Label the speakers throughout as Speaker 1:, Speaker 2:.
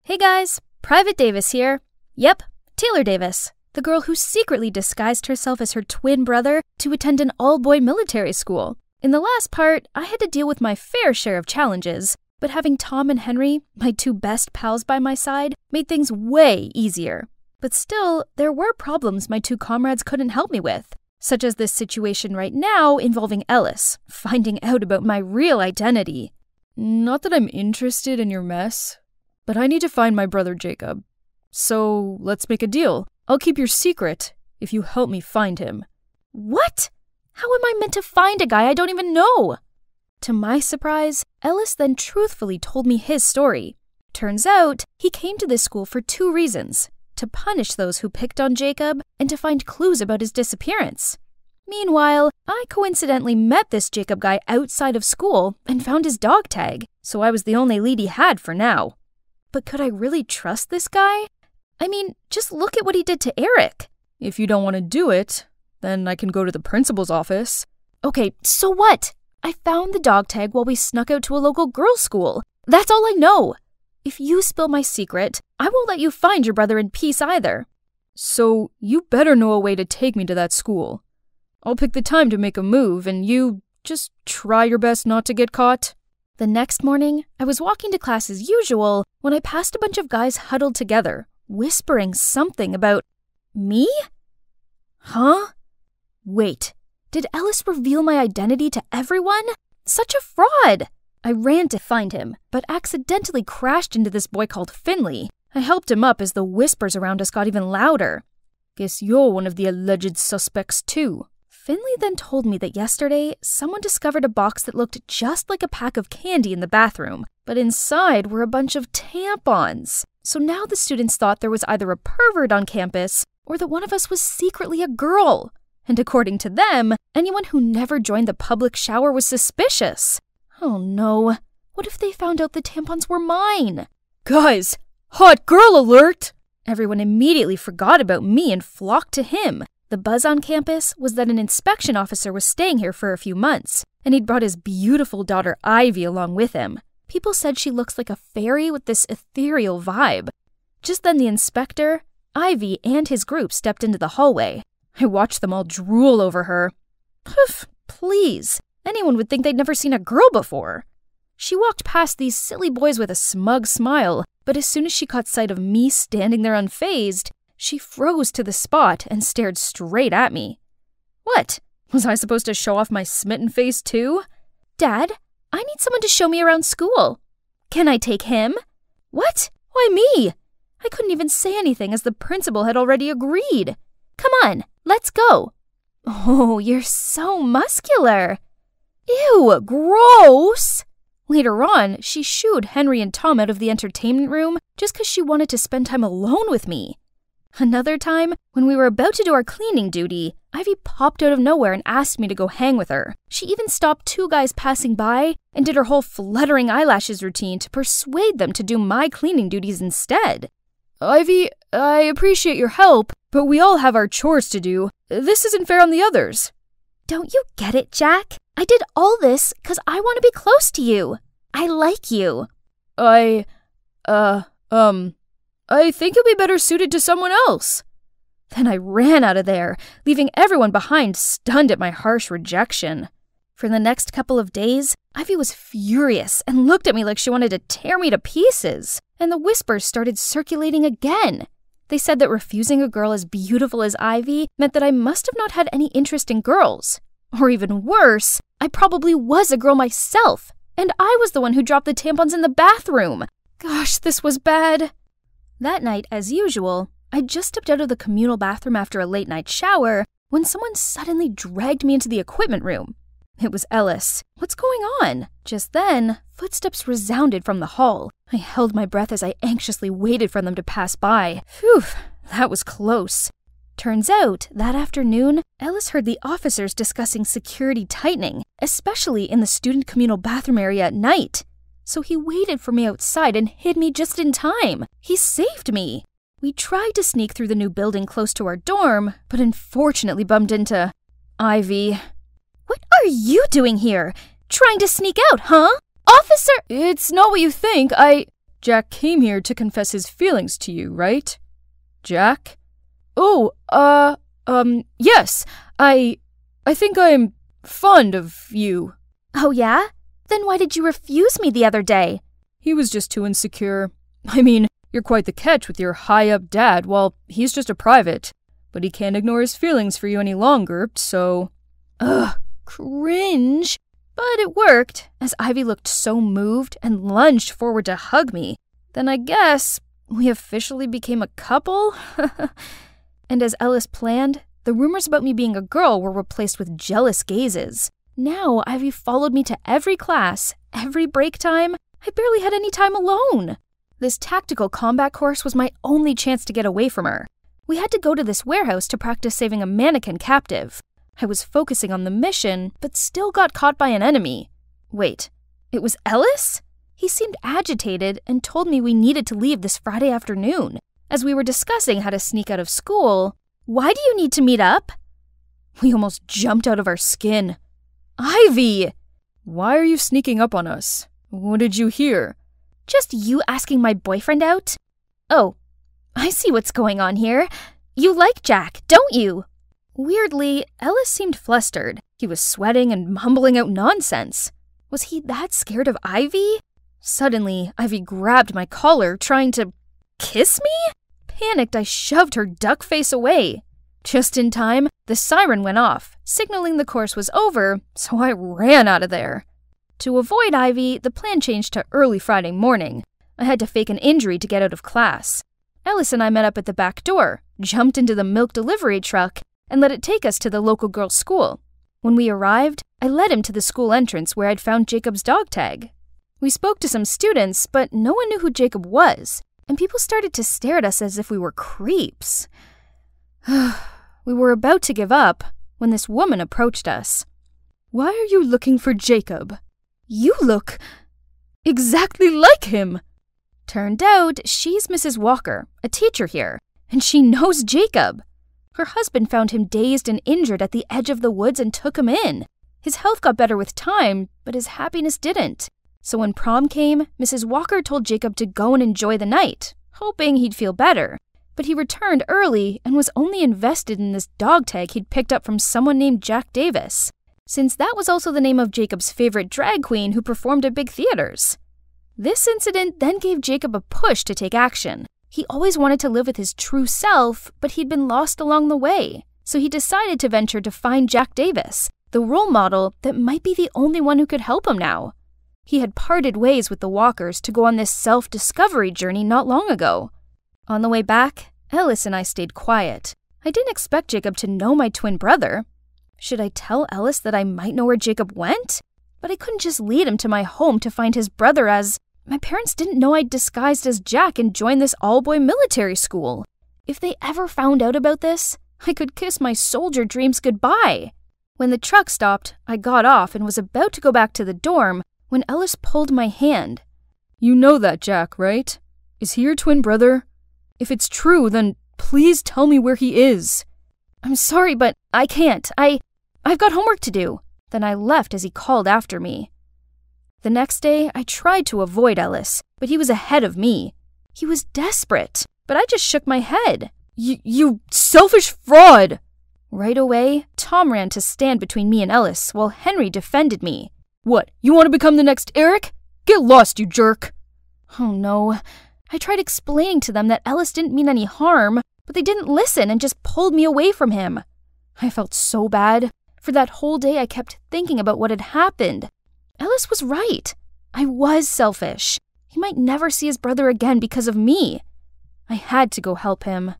Speaker 1: Hey guys, Private Davis here. Yep, Taylor Davis, the girl who secretly disguised herself as her twin brother to attend an all-boy military school. In the last part, I had to deal with my fair share of challenges, but having Tom and Henry, my two best pals by my side, made things way easier. But still, there were problems my two comrades couldn't help me with, such as this situation right now involving Ellis, finding out about my real identity.
Speaker 2: Not that I'm interested in your mess, but I need to find my brother Jacob. So let's make a deal. I'll keep your secret if you help me find him.
Speaker 1: What? How am I meant to find a guy I don't even know? To my surprise, Ellis then truthfully told me his story. Turns out, he came to this school for two reasons: to punish those who picked on Jacob and to find clues about his disappearance. Meanwhile, I coincidentally met this Jacob guy outside of school and found his dog tag, so I was the only lead he had for now. But could I really trust this guy? I mean, just look at what he did to Eric.
Speaker 2: If you don't want to do it, then I can go to the principal's office.
Speaker 1: Okay, so what? I found the dog tag while we snuck out to a local girls' school. That's all I know. If you spill my secret, I won't let you find your brother in peace either.
Speaker 2: So you better know a way to take me to that school. I'll pick the time to make a move, and you just try your best not to get caught.
Speaker 1: The next morning, I was walking to class as usual when I passed a bunch of guys huddled together, whispering something about me? Huh? Wait, did Ellis reveal my identity to everyone? Such a fraud! I ran to find him, but accidentally crashed into this boy called Finley. I helped him up as the whispers around us got even louder.
Speaker 2: Guess you're one of the alleged suspects too.
Speaker 1: Finley then told me that yesterday, someone discovered a box that looked just like a pack of candy in the bathroom, but inside were a bunch of tampons. So now the students thought there was either a pervert on campus or that one of us was secretly a girl. And according to them, anyone who never joined the public shower was suspicious. Oh no, what if they found out the tampons were mine?
Speaker 2: Guys, hot girl alert!
Speaker 1: Everyone immediately forgot about me and flocked to him. The buzz on campus was that an inspection officer was staying here for a few months, and he'd brought his beautiful daughter Ivy along with him. People said she looks like a fairy with this ethereal vibe. Just then the inspector, Ivy, and his group stepped into the hallway. I watched them all drool over her. Poof, please. Anyone would think they'd never seen a girl before. She walked past these silly boys with a smug smile, but as soon as she caught sight of me standing there unfazed, she froze to the spot and stared straight at me. What? Was I supposed to show off my smitten face too? Dad, I need someone to show me around school. Can I take him? What? Why me? I couldn't even say anything as the principal had already agreed. Come on, let's go. Oh, you're so muscular. Ew, gross! Later on, she shooed Henry and Tom out of the entertainment room just because she wanted to spend time alone with me. Another time, when we were about to do our cleaning duty, Ivy popped out of nowhere and asked me to go hang with her. She even stopped two guys passing by and did her whole fluttering eyelashes routine to persuade them to do my cleaning duties instead.
Speaker 2: Ivy, I appreciate your help, but we all have our chores to do. This isn't fair on the others.
Speaker 1: Don't you get it, Jack? I did all this because I want to be close to you. I like you.
Speaker 2: I think you'll be better suited to someone else.
Speaker 1: Then I ran out of there, leaving everyone behind stunned at my harsh rejection. For the next couple of days, Ivy was furious and looked at me like she wanted to tear me to pieces. And the whispers started circulating again. They said that refusing a girl as beautiful as Ivy meant that I must have not had any interest in girls. Or even worse, I probably was a girl myself, and I was the one who dropped the tampons in the bathroom. Gosh, this was bad. That night, as usual, I just stepped out of the communal bathroom after a late-night shower when someone suddenly dragged me into the equipment room. It was Ellis. What's going on? Just then, footsteps resounded from the hall. I held my breath as I anxiously waited for them to pass by. Phew, that was close. Turns out, that afternoon, Ellis heard the officers discussing security tightening, especially in the student communal bathroom area at night. So he waited for me outside and hid me just in time. He saved me. We tried to sneak through the new building close to our dorm, but unfortunately bumped into Ivy. What are you doing here? Trying to sneak out, huh? Officer!
Speaker 2: It's not what you think. Jack came here to confess his feelings to you, right? Jack? Oh, yes. I think I'm fond of you.
Speaker 1: Oh, yeah? Then why did you refuse me the other day?
Speaker 2: He was just too insecure. I mean, you're quite the catch with your high-up dad, while he's just a private. But he can't ignore his feelings for you any longer, so...
Speaker 1: Ugh, cringe. But it worked, as Ivy looked so moved and lunged forward to hug me. Then I guess we officially became a couple? And as Ellis planned, the rumors about me being a girl were replaced with jealous gazes. Now Ivy followed me to every class, every break time. I barely had any time alone. This tactical combat course was my only chance to get away from her. We had to go to this warehouse to practice saving a mannequin captive. I was focusing on the mission, but still got caught by an enemy. Wait, it was Ellis? He seemed agitated and told me we needed to leave this Friday afternoon. As we were discussing how to sneak out of school, "Why do you need to meet up?" We almost jumped out of our skin. Ivy!
Speaker 2: Why are you sneaking up on us? What did you hear?
Speaker 1: Just you asking my boyfriend out? Oh, I see what's going on here. You like Jack, don't you? Weirdly, Ellis seemed flustered. He was sweating and mumbling out nonsense. Was he that scared of Ivy? Suddenly, Ivy grabbed my collar, trying to kiss me? Panicked, I shoved her duck face away. Just in time, the siren went off, signaling the course was over, so I ran out of there. To avoid Ivy, the plan changed to early Friday morning. I had to fake an injury to get out of class. Ellis and I met up at the back door, jumped into the milk delivery truck, and let it take us to the local girls' school. When we arrived, I led him to the school entrance where I'd found Jacob's dog tag. We spoke to some students, but no one knew who Jacob was, and people started to stare at us as if we were creeps. We were about to give up when this woman approached us.
Speaker 2: Why are you looking for Jacob?
Speaker 1: You look
Speaker 2: exactly like him.
Speaker 1: Turned out she's Mrs. Walker, a teacher here, and she knows Jacob. Her husband found him dazed and injured at the edge of the woods and took him in. His health got better with time, but his happiness didn't. So when prom came, Mrs. Walker told Jacob to go and enjoy the night, hoping he'd feel better. But he returned early and was only invested in this dog tag he'd picked up from someone named Jack Davis, since that was also the name of Jacob's favorite drag queen who performed at big theaters. This incident then gave Jacob a push to take action. He always wanted to live with his true self, but he'd been lost along the way. So he decided to venture to find Jack Davis, the role model that might be the only one who could help him now. He had parted ways with the Walkers to go on this self-discovery journey not long ago. On the way back, Ellis and I stayed quiet. I didn't expect Jacob to know my twin brother. Should I tell Ellis that I might know where Jacob went? But I couldn't just lead him to my home to find his brother, as my parents didn't know I'd disguised as Jack and joined this all-boy military school. If they ever found out about this, I could kiss my soldier dreams goodbye. When the truck stopped, I got off and was about to go back to the dorm when Ellis pulled my hand.
Speaker 2: You know that Jack, right? Is he your twin brother? If it's true, then please tell me where he is.
Speaker 1: I'm sorry, but I can't. I've got homework to do. Then I left as he called after me. The next day, I tried to avoid Ellis, but he was ahead of me. He was desperate, but I just shook my head.
Speaker 2: You selfish fraud!
Speaker 1: Right away, Tom ran to stand between me and Ellis while Henry defended me.
Speaker 2: What, you want to become the next Eric? Get lost, you jerk!
Speaker 1: Oh no. I tried explaining to them that Ellis didn't mean any harm, but they didn't listen and just pulled me away from him. I felt so bad. For that whole day, I kept thinking about what had happened. Ellis was right. I was selfish. He might never see his brother again because of me. I had to go help him.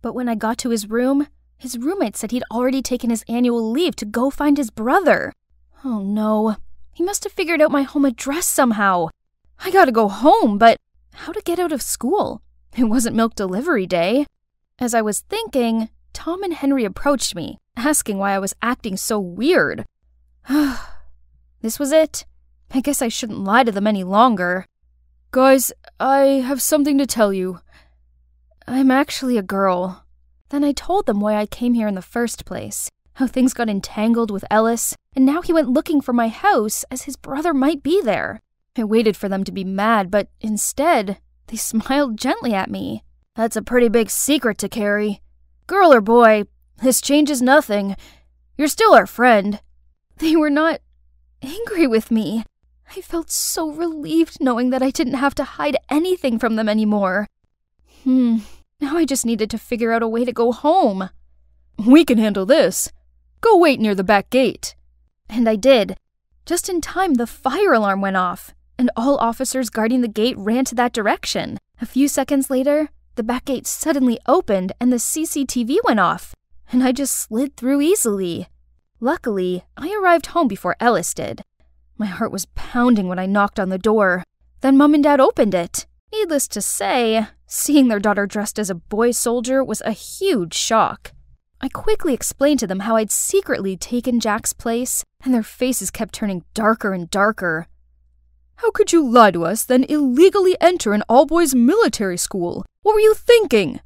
Speaker 1: But when I got to his room, his roommate said he'd already taken his annual leave to go find his brother. Oh no. He must have figured out my home address somehow. I gotta go home, but how to get out of school? It wasn't milk delivery day. As I was thinking, Tom and Henry approached me, asking why I was acting so weird. This was it. I guess I shouldn't lie to them any longer.
Speaker 2: Guys, I have something to tell you.
Speaker 1: I'm actually a girl. Then I told them why I came here in the first place, how things got entangled with Ellis, and now he went looking for my house as his brother might be there. I waited for them to be mad, but instead, they smiled gently at me. That's a pretty big secret to carry. Girl or boy, this changes nothing. You're still our friend. They were not angry with me. I felt so relieved knowing that I didn't have to hide anything from them anymore. Now I just needed to figure out a way to go home.
Speaker 2: We can handle this. Go wait near the back gate.
Speaker 1: And I did. Just in time, the fire alarm went off, and all officers guarding the gate ran to that direction. A few seconds later, the back gate suddenly opened and the CCTV went off, and I just slid through easily. Luckily, I arrived home before Ellis did. My heart was pounding when I knocked on the door. Then Mom and Dad opened it. Needless to say, seeing their daughter dressed as a boy soldier was a huge shock. I quickly explained to them how I'd secretly taken Jack's place, and their faces kept turning darker and darker.
Speaker 2: How could you lie to us, then illegally enter an all-boys military school? What were you thinking?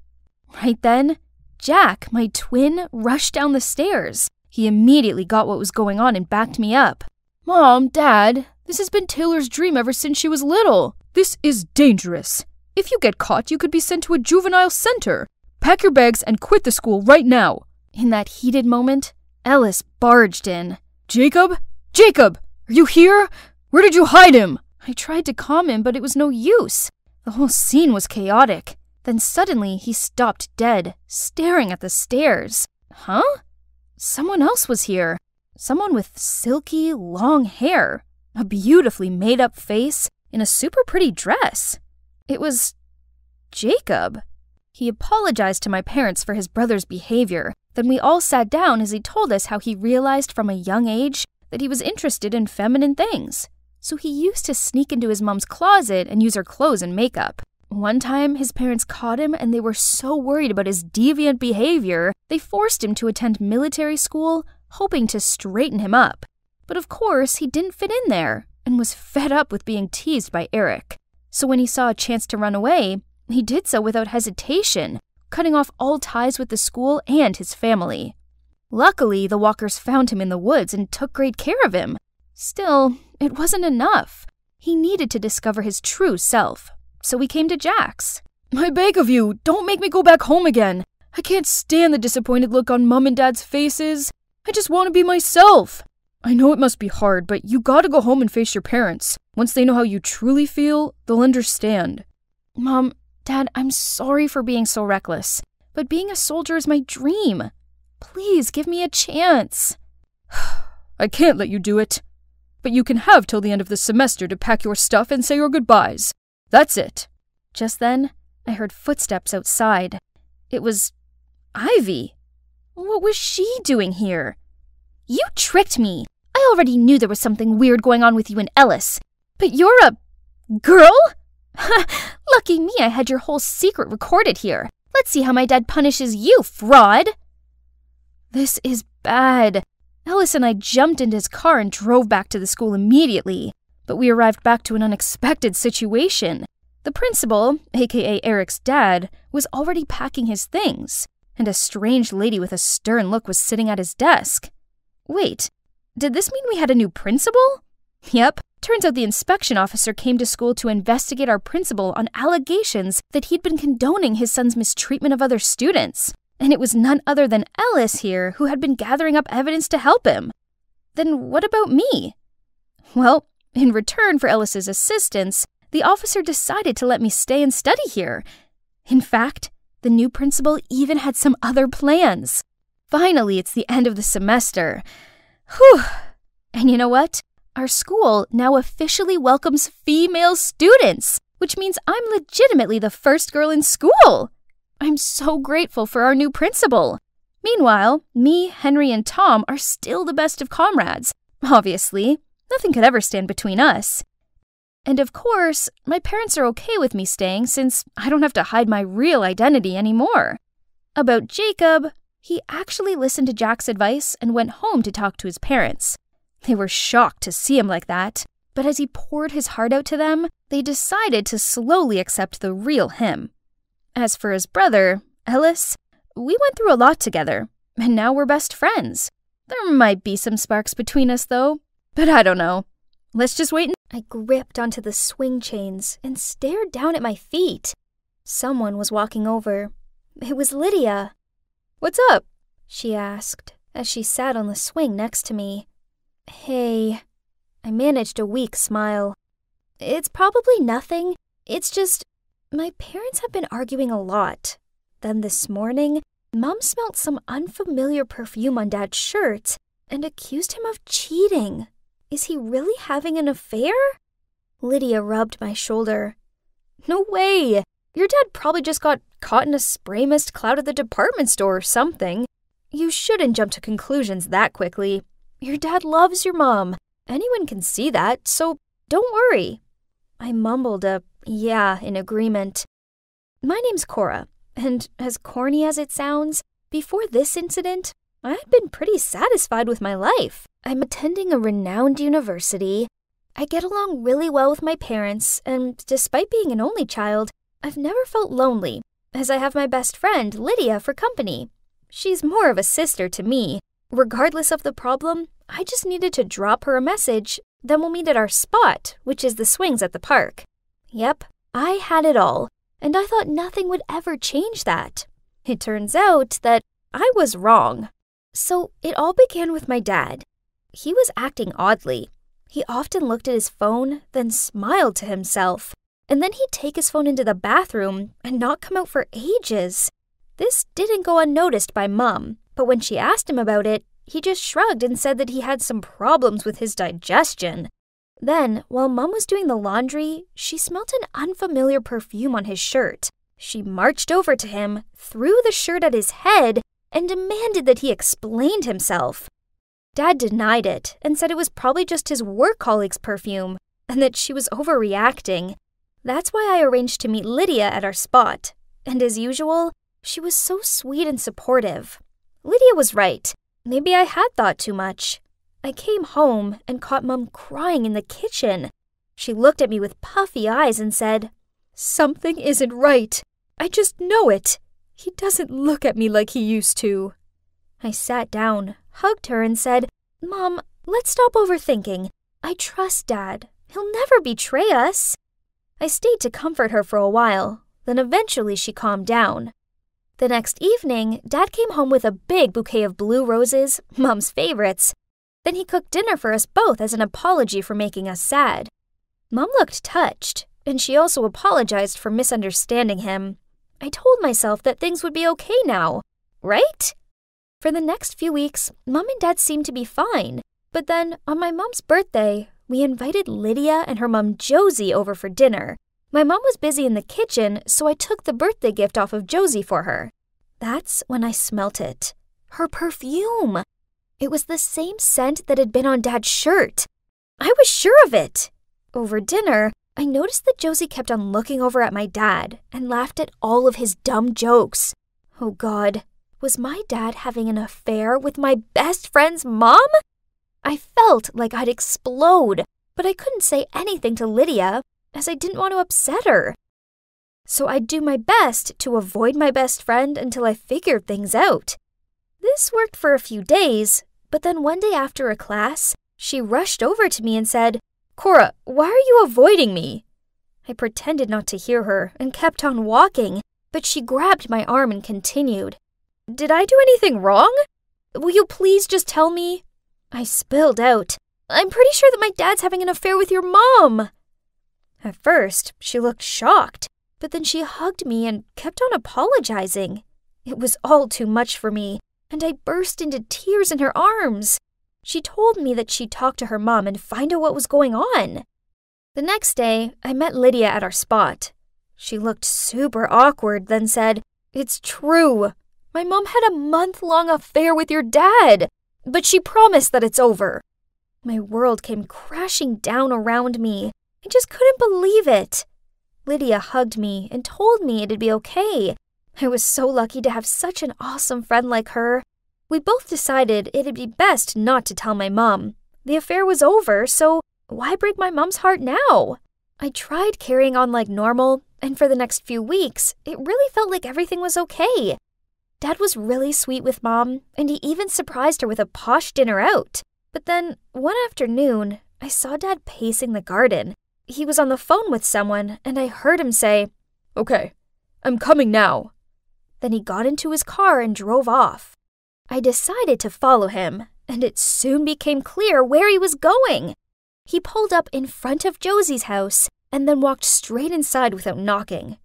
Speaker 1: Right then, Jack, my twin, rushed down the stairs. He immediately got what was going on and backed me up.
Speaker 2: Mom, Dad, this has been Taylor's dream ever since she was little. This is dangerous. If you get caught, you could be sent to a juvenile center. Pack your bags and quit the school right now.
Speaker 1: In that heated moment, Ellis barged in.
Speaker 2: Jacob? Jacob! Are you here? Where did you hide him?
Speaker 1: I tried to calm him, but it was no use. The whole scene was chaotic. Then suddenly, he stopped dead, staring at the stairs. Huh? Someone else was here. Someone with silky, long hair, a beautifully made-up face, in a super pretty dress. It was Jacob. He apologized to my parents for his brother's behavior. Then we all sat down as he told us how he realized from a young age that he was interested in feminine things. So he used to sneak into his mom's closet and use her clothes and makeup. One time, his parents caught him and they were so worried about his deviant behavior, they forced him to attend military school, hoping to straighten him up. But of course, he didn't fit in there and was fed up with being teased by Eric. So when he saw a chance to run away, he did so without hesitation, cutting off all ties with the school and his family. Luckily, the walkers found him in the woods and took great care of him. Still, it wasn't enough. He needed to discover his true self, so we came to Jack's.
Speaker 2: I beg of you, don't make me go back home again. I can't stand the disappointed look on Mom and Dad's faces. I just want to be myself. I know it must be hard, but you gotta go home and face your parents. Once they know how you truly feel, they'll understand.
Speaker 1: Mom, Dad, I'm sorry for being so reckless, but being a soldier is my dream. Please give me a chance.
Speaker 2: I can't let you do it. But you can have till the end of the semester to pack your stuff and say your goodbyes. That's it.
Speaker 1: Just then, I heard footsteps outside. It was Ivy. What was she doing here? You tricked me. I already knew there was something weird going on with you and Ellis. But you're a girl? Lucky me, I had your whole secret recorded here. Let's see how my dad punishes you, fraud. This is bad. Ellis and I jumped into his car and drove back to the school immediately. But we arrived back to an unexpected situation. The principal, aka Eric's dad, was already packing his things, and a strange lady with a stern look was sitting at his desk. Wait, did this mean we had a new principal? Yep. Turns out the inspection officer came to school to investigate our principal on allegations that he'd been condoning his son's mistreatment of other students. And it was none other than Ellis here who had been gathering up evidence to help him. Then what about me? Well, in return for Ellis's assistance, the officer decided to let me stay and study here. In fact, the new principal even had some other plans. Finally, it's the end of the semester. Whew! And you know what? Our school now officially welcomes female students, which means I'm legitimately the first girl in school. I'm so grateful for our new principal. Meanwhile, me, Henry, and Tom are still the best of comrades. Obviously, nothing could ever stand between us. And of course, my parents are okay with me staying since I don't have to hide my real identity anymore. About Jacob, he actually listened to Jack's advice and went home to talk to his parents. They were shocked to see him like that, but as he poured his heart out to them, they decided to slowly accept the real him. As for his brother, Ellis, we went through a lot together, and now we're best friends. There might be some sparks between us, though, but I don't know. Let's just wait and I gripped onto the swing chains and stared down at my feet. Someone was walking over. It was Lydia.
Speaker 2: "What's up?"
Speaker 1: she asked as she sat on the swing next to me. "Hey." I managed a weak smile. "It's probably nothing. It's just, my parents have been arguing a lot. Then this morning, Mom smelled some unfamiliar perfume on Dad's shirt and accused him of cheating. Is he really having an affair?" Lydia rubbed my shoulder. "No way! Your dad probably just got caught in a spray mist cloud at the department store or something. You shouldn't jump to conclusions that quickly. Your dad loves your mom. Anyone can see that, so don't worry." I mumbled a yeah in agreement. "My name's Cora, and as corny as it sounds, before this incident, I had been pretty satisfied with my life. I'm attending a renowned university. I get along really well with my parents, and despite being an only child, I've never felt lonely, as I have my best friend, Lydia, for company. She's more of a sister to me. Regardless of the problem, I just needed to drop her a message, then we'll meet at our spot, which is the swings at the park." Yep, I had it all, and I thought nothing would ever change that. It turns out that I was wrong. So it all began with my dad. He was acting oddly. He often looked at his phone, then smiled to himself. And then he'd take his phone into the bathroom and not come out for ages. This didn't go unnoticed by Mom, but when she asked him about it, he just shrugged and said that he had some problems with his digestion. Then, while Mom was doing the laundry, she smelt an unfamiliar perfume on his shirt. She marched over to him, threw the shirt at his head, and demanded that he explain himself. Dad denied it and said it was probably just his work colleague's perfume, and that she was overreacting. That's why I arranged to meet Lydia at our spot, and as usual, she was so sweet and supportive. Lydia was right. Maybe I had thought too much. I came home and caught Mom crying in the kitchen. She looked at me with puffy eyes and said, "Something isn't right. I just know it. He doesn't look at me like he used to." I sat down, hugged her, and said, "Mom, let's stop overthinking. I trust Dad. He'll never betray us." I stayed to comfort her for a while, then eventually she calmed down. The next evening, Dad came home with a big bouquet of blue roses, Mom's favorites. Then he cooked dinner for us both as an apology for making us sad. Mom looked touched, and she also apologized for misunderstanding him. I told myself that things would be okay now, right? For the next few weeks, Mom and Dad seemed to be fine. But then, on my mom's birthday, we invited Lydia and her mom Josie over for dinner. My mom was busy in the kitchen, so I took the birthday gift off of Josie for her. That's when I smelt it. Her perfume. It was the same scent that had been on Dad's shirt. I was sure of it. Over dinner, I noticed that Josie kept on looking over at my dad and laughed at all of his dumb jokes. Oh God, was my dad having an affair with my best friend's mom? I felt like I'd explode, but I couldn't say anything to Lydia, as I didn't want to upset her. So I'd do my best to avoid my best friend until I figured things out. This worked for a few days, but then one day after a class, she rushed over to me and said, "Cora, why are you avoiding me?" I pretended not to hear her and kept on walking, but she grabbed my arm and continued. "Did I do anything wrong? Will you please just tell me?" I spilled out, "I'm pretty sure that my dad's having an affair with your mom." At first, she looked shocked, but then she hugged me and kept on apologizing. It was all too much for me, and I burst into tears in her arms. She told me that she'd talk to her mom and find out what was going on. The next day, I met Lydia at our spot. She looked super awkward, then said, "It's true. My mom had a month-long affair with your dad, but she promised that it's over." My world came crashing down around me. I just couldn't believe it. Lydia hugged me and told me it'd be okay. I was so lucky to have such an awesome friend like her. We both decided it'd be best not to tell my mom. The affair was over, so why break my mom's heart now? I tried carrying on like normal, and for the next few weeks, it really felt like everything was okay. Dad was really sweet with Mom, and he even surprised her with a posh dinner out. But then, one afternoon, I saw Dad pacing the garden. He was on the phone with someone, and I heard him say,
Speaker 2: "Okay, I'm coming now."
Speaker 1: Then he got into his car and drove off. I decided to follow him, and it soon became clear where he was going. He pulled up in front of Josie's house and then walked straight inside without knocking.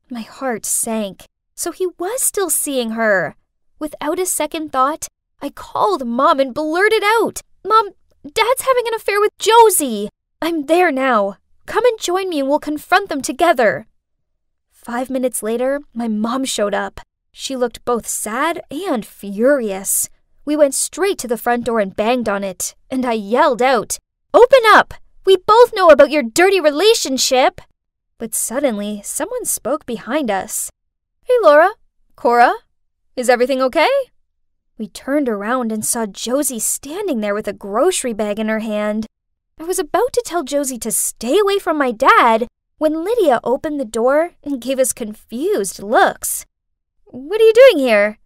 Speaker 1: My heart sank. So he was still seeing her. Without a second thought, I called Mom and blurted out, "Mom, Dad's having an affair with Josie. I'm there now. Come and join me and we'll confront them together." 5 minutes later, my mom showed up. She looked both sad and furious. We went straight to the front door and banged on it, and I yelled out, "Open up! We both know about your dirty relationship!" But suddenly, someone spoke behind us.
Speaker 2: "Hey, Laura. Cora, is everything okay?"
Speaker 1: We turned around and saw Josie standing there with a grocery bag in her hand. I was about to tell Josie to stay away from my dad when Lydia opened the door and gave us confused looks. "What are you doing here?"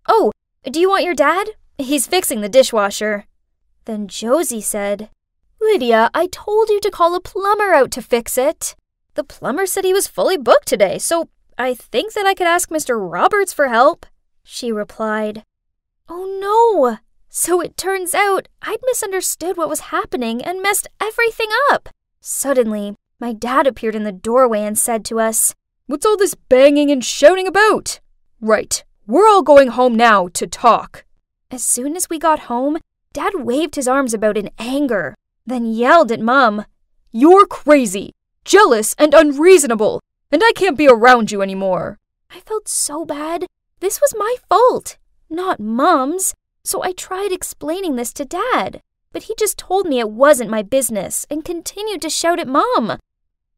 Speaker 1: "Oh, do you want your dad? He's fixing the dishwasher." Then Josie said, "Lydia, I told you to call a plumber out to fix it." "The plumber said he was fully booked today, so I think that I could ask Mr. Roberts for help," she replied. Oh no! So it turns out I'd misunderstood what was happening and messed everything up. Suddenly, my dad appeared in the doorway and said to us,
Speaker 2: "What's all this banging and shouting about?" "Right, we're all going home now to talk."
Speaker 1: As soon as we got home, Dad waved his arms about in anger, then yelled at Mom,
Speaker 2: "You're crazy, jealous, and unreasonable, and I can't be around you anymore."
Speaker 1: I felt so bad. This was my fault, not Mom's, so I tried explaining this to Dad, but he just told me it wasn't my business and continued to shout at Mom.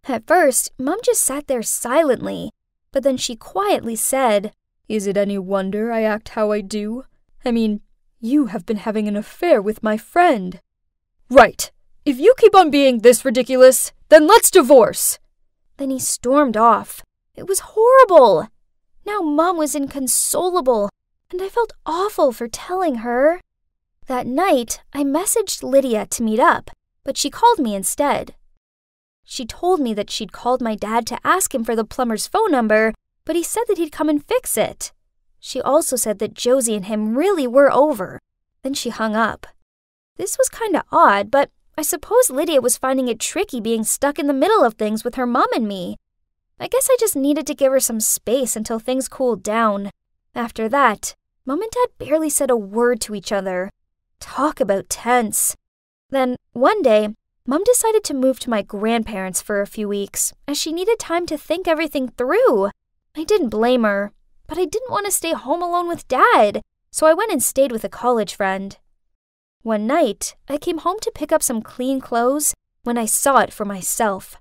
Speaker 1: At first, Mom just sat there silently, but then she quietly said,
Speaker 2: "Is it any wonder I act how I do? I mean, you have been having an affair with my friend." "Right. If you keep on being this ridiculous, then let's divorce."
Speaker 1: Then he stormed off. It was horrible. Now Mom was inconsolable, and I felt awful for telling her. That night, I messaged Lydia to meet up, but she called me instead. She told me that she'd called my dad to ask him for the plumber's phone number, but he said that he'd come and fix it. She also said that Josie and him really were over. Then she hung up. This was kinda odd, but I suppose Lydia was finding it tricky being stuck in the middle of things with her mom and me. I guess I just needed to give her some space until things cooled down. After that, Mom and Dad barely said a word to each other. Talk about tense. Then, one day, Mom decided to move to my grandparents' for a few weeks, as she needed time to think everything through. I didn't blame her, but I didn't want to stay home alone with Dad, so I went and stayed with a college friend. One night, I came home to pick up some clean clothes when I saw it for myself.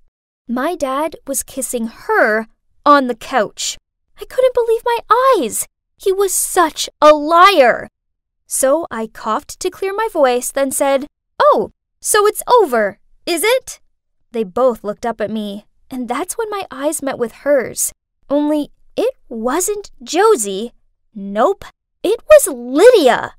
Speaker 1: My dad was kissing her on the couch. I couldn't believe my eyes. He was such a liar. So I coughed to clear my voice, then said, "Oh, so it's over, is it?" They both looked up at me, and that's when my eyes met with hers. Only it wasn't Josie. Nope, it was Lydia.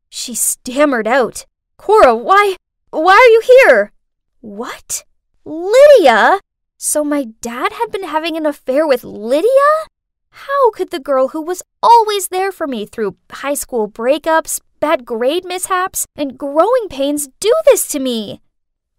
Speaker 1: She stammered out, "Cora, why are you here?" What? Lydia? So my dad had been having an affair with Lydia? How could the girl who was always there for me through high school breakups, bad grade mishaps, and growing pains do this to me?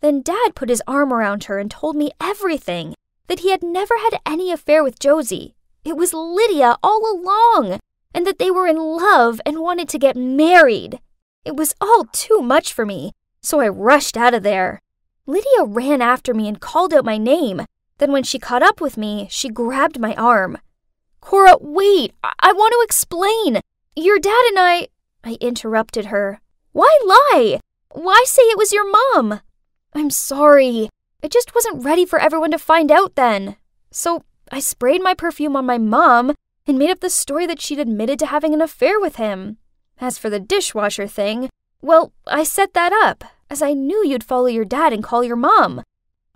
Speaker 1: Then Dad put his arm around her and told me everything, that he had never had any affair with Josie. It was Lydia all along, and that they were in love and wanted to get married. It was all too much for me, so I rushed out of there. Lydia ran after me and called out my name. Then when she caught up with me, she grabbed my arm. "Cora, wait, I want to explain. Your dad and I interrupted her. "Why lie? Why say it was your mom?" "I'm sorry. I just wasn't ready for everyone to find out then. So I sprayed my perfume on my mom and made up the story that she'd admitted to having an affair with him. As for the dishwasher thing, well, I set that up, as I knew you'd follow your dad and call your mom.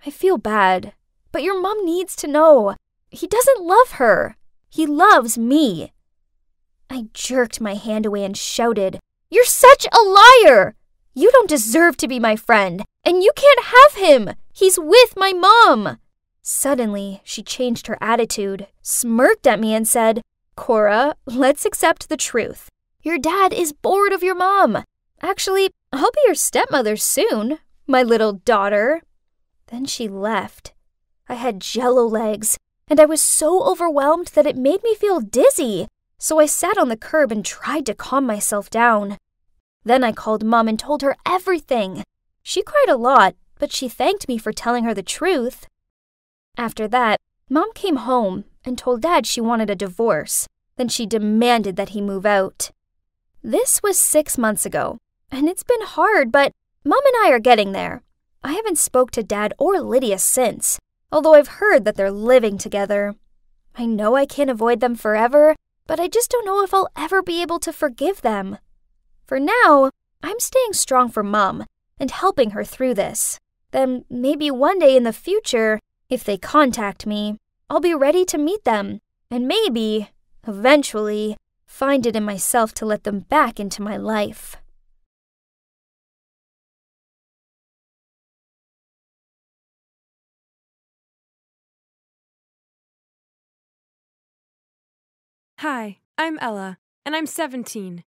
Speaker 1: I feel bad, but your mom needs to know. He doesn't love her. He loves me." I jerked my hand away and shouted, "You're such a liar! You don't deserve to be my friend, And you can't have him! He's with my mom! Suddenly, she changed her attitude, smirked at me, and said, Cora, let's accept the truth. Your dad is bored of your mom. Actually, I'll be your stepmother soon, my little daughter. Then she left. I had jello legs, and I was so overwhelmed that it made me feel dizzy, so I sat on the curb and tried to calm myself down. Then I called Mom and told her everything. She cried a lot, but she thanked me for telling her the truth. After that, Mom came home and told Dad she wanted a divorce. Then she demanded that he move out. This was 6 months ago, and it's been hard, but Mom and I are getting there. I haven't spoke to Dad or Lydia since, although I've heard that they're living together. I know I can't avoid them forever, but I just don't know if I'll ever be able to forgive them. For now, I'm staying strong for Mom and helping her through this. Then maybe one day in the future, if they contact me, I'll be ready to meet them, and maybe, eventually, find it in myself to let them back into my life.
Speaker 3: Hi, I'm Ella, and I'm 17.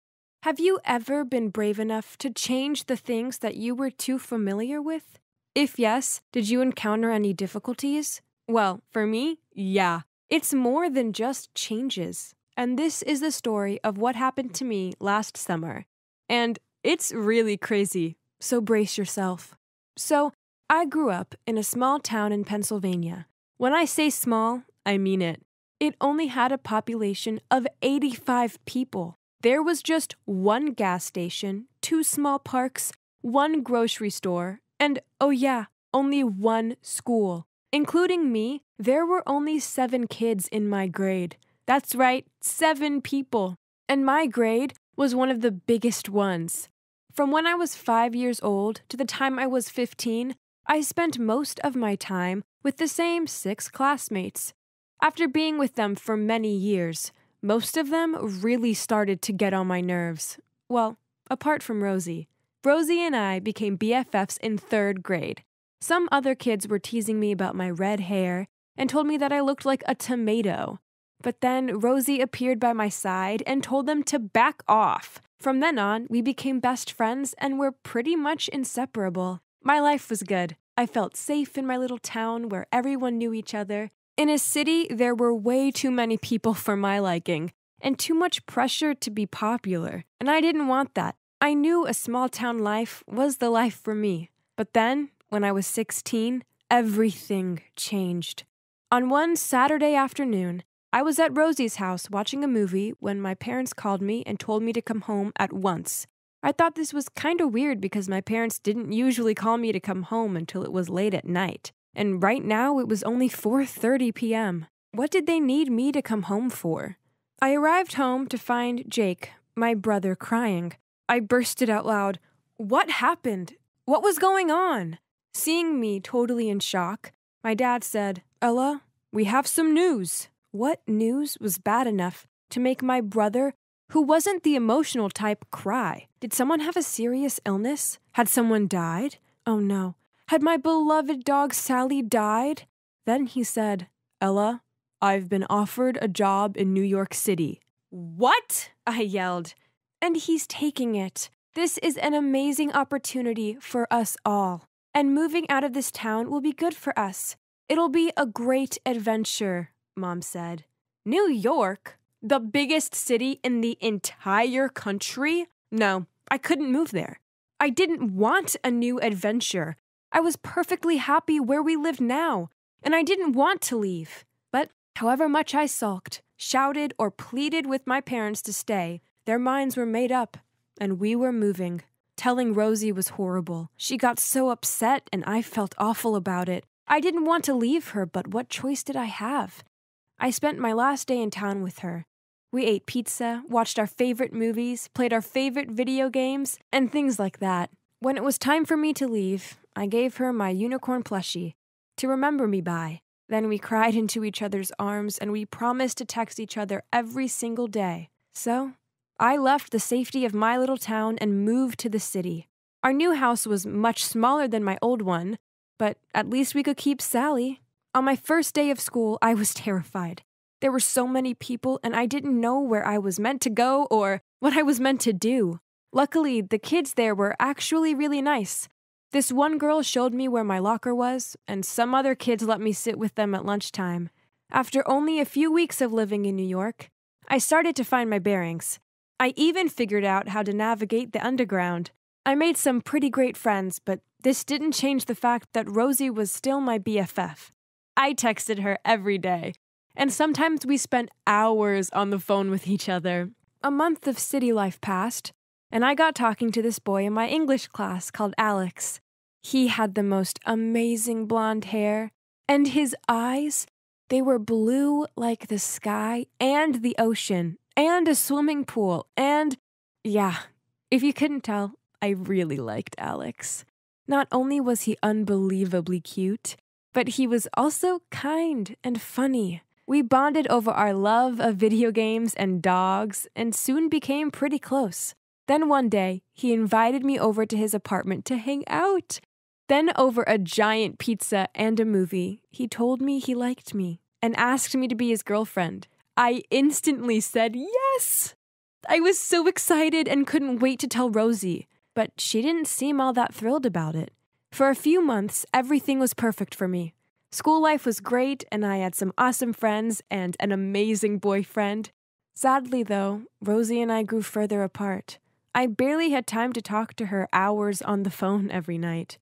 Speaker 3: Have you ever been brave enough to change the things that you were too familiar with? If yes, did you encounter any difficulties? Well, for me, yeah. It's more than just changes. And this is the story of what happened to me last summer. And it's really crazy, so brace yourself. So, I grew up in a small town in Pennsylvania. When I say small, I mean it. It only had a population of 85 people. There was just one gas station, 2 small parks, 1 grocery store, and, oh yeah, only 1 school. Including me, there were only 7 kids in my grade. That's right, 7 people. And my grade was one of the biggest ones. From when I was 5 years old to the time I was 15, I spent most of my time with the same 6 classmates. After being with them for many years, most of them really started to get on my nerves. Well, apart from Rosie. Rosie and I became BFFs in 3rd grade. Some other kids were teasing me about my red hair and told me that I looked like a tomato. But then Rosie appeared by my side and told them to back off. From then on, we became best friends and were pretty much inseparable. My life was good. I felt safe in my little town where everyone knew each other. In a city, there were way too many people for my liking, and too much pressure to be popular, and I didn't want that. I knew a small-town life was the life for me. But then, when I was 16, everything changed. On one Saturday afternoon, I was at Rosie's house watching a movie when my parents called me and told me to come home at once. I thought this was kinda weird because my parents didn't usually call me to come home until it was late at night. And right now, it was only 4:30 p.m. What did they need me to come home for? I arrived home to find Jake, my brother, crying. I bursted out loud. What happened? What was going on? Seeing me totally in shock, my dad said, Ella, we have some news. What news was bad enough to make my brother, who wasn't the emotional type, cry? Did someone have a serious illness? Had someone died? Oh no. Had my beloved dog Sally died? Then he said, Ella, I've been offered a job in New York City. What? I yelled. And he's taking it. This is an amazing opportunity for us all. And moving out of this town will be good for us. It'll be a great adventure, Mom said. New York? The biggest city in the entire country? No, I couldn't move there. I didn't want a new adventure. I was perfectly happy where we lived now, and I didn't want to leave. But however much I sulked, shouted, or pleaded with my parents to stay, their minds were made up, and we were moving. Telling Rosie was horrible. She got so upset, and I felt awful about it. I didn't want to leave her, but what choice did I have? I spent my last day in town with her. We ate pizza, watched our favorite movies, played our favorite video games, and things like that. When it was time for me to leave, I gave her my unicorn plushie to remember me by. Then we cried into each other's arms and we promised to text each other every single day. So, I left the safety of my little town and moved to the city. Our new house was much smaller than my old one, but at least we could keep Sally. On my first day of school, I was terrified. There were so many people, and I didn't know where I was meant to go or what I was meant to do. Luckily, the kids there were actually really nice. This one girl showed me where my locker was, and some other kids let me sit with them at lunchtime. After only a few weeks of living in New York, I started to find my bearings. I even figured out how to navigate the underground. I made some pretty great friends, but this didn't change the fact that Rosie was still my BFF. I texted her every day, and sometimes we spent hours on the phone with each other. A month of city life passed, and I got talking to this boy in my English class called Alex. He had the most amazing blonde hair, and his eyes, they were blue like the sky and the ocean, and a swimming pool, and yeah, if you couldn't tell, I really liked Alex. Not only was he unbelievably cute, but he was also kind and funny. We bonded over our love of video games and dogs and soon became pretty close. Then one day, he invited me over to his apartment to hang out. Then over a giant pizza and a movie, he told me he liked me and asked me to be his girlfriend. I instantly said yes! I was so excited and couldn't wait to tell Rosie, but she didn't seem all that thrilled about it. For a few months, everything was perfect for me. School life was great, and I had some awesome friends and an amazing boyfriend. Sadly, though, Rosie and I grew further apart. I barely had time to talk to her hours on the phone every night.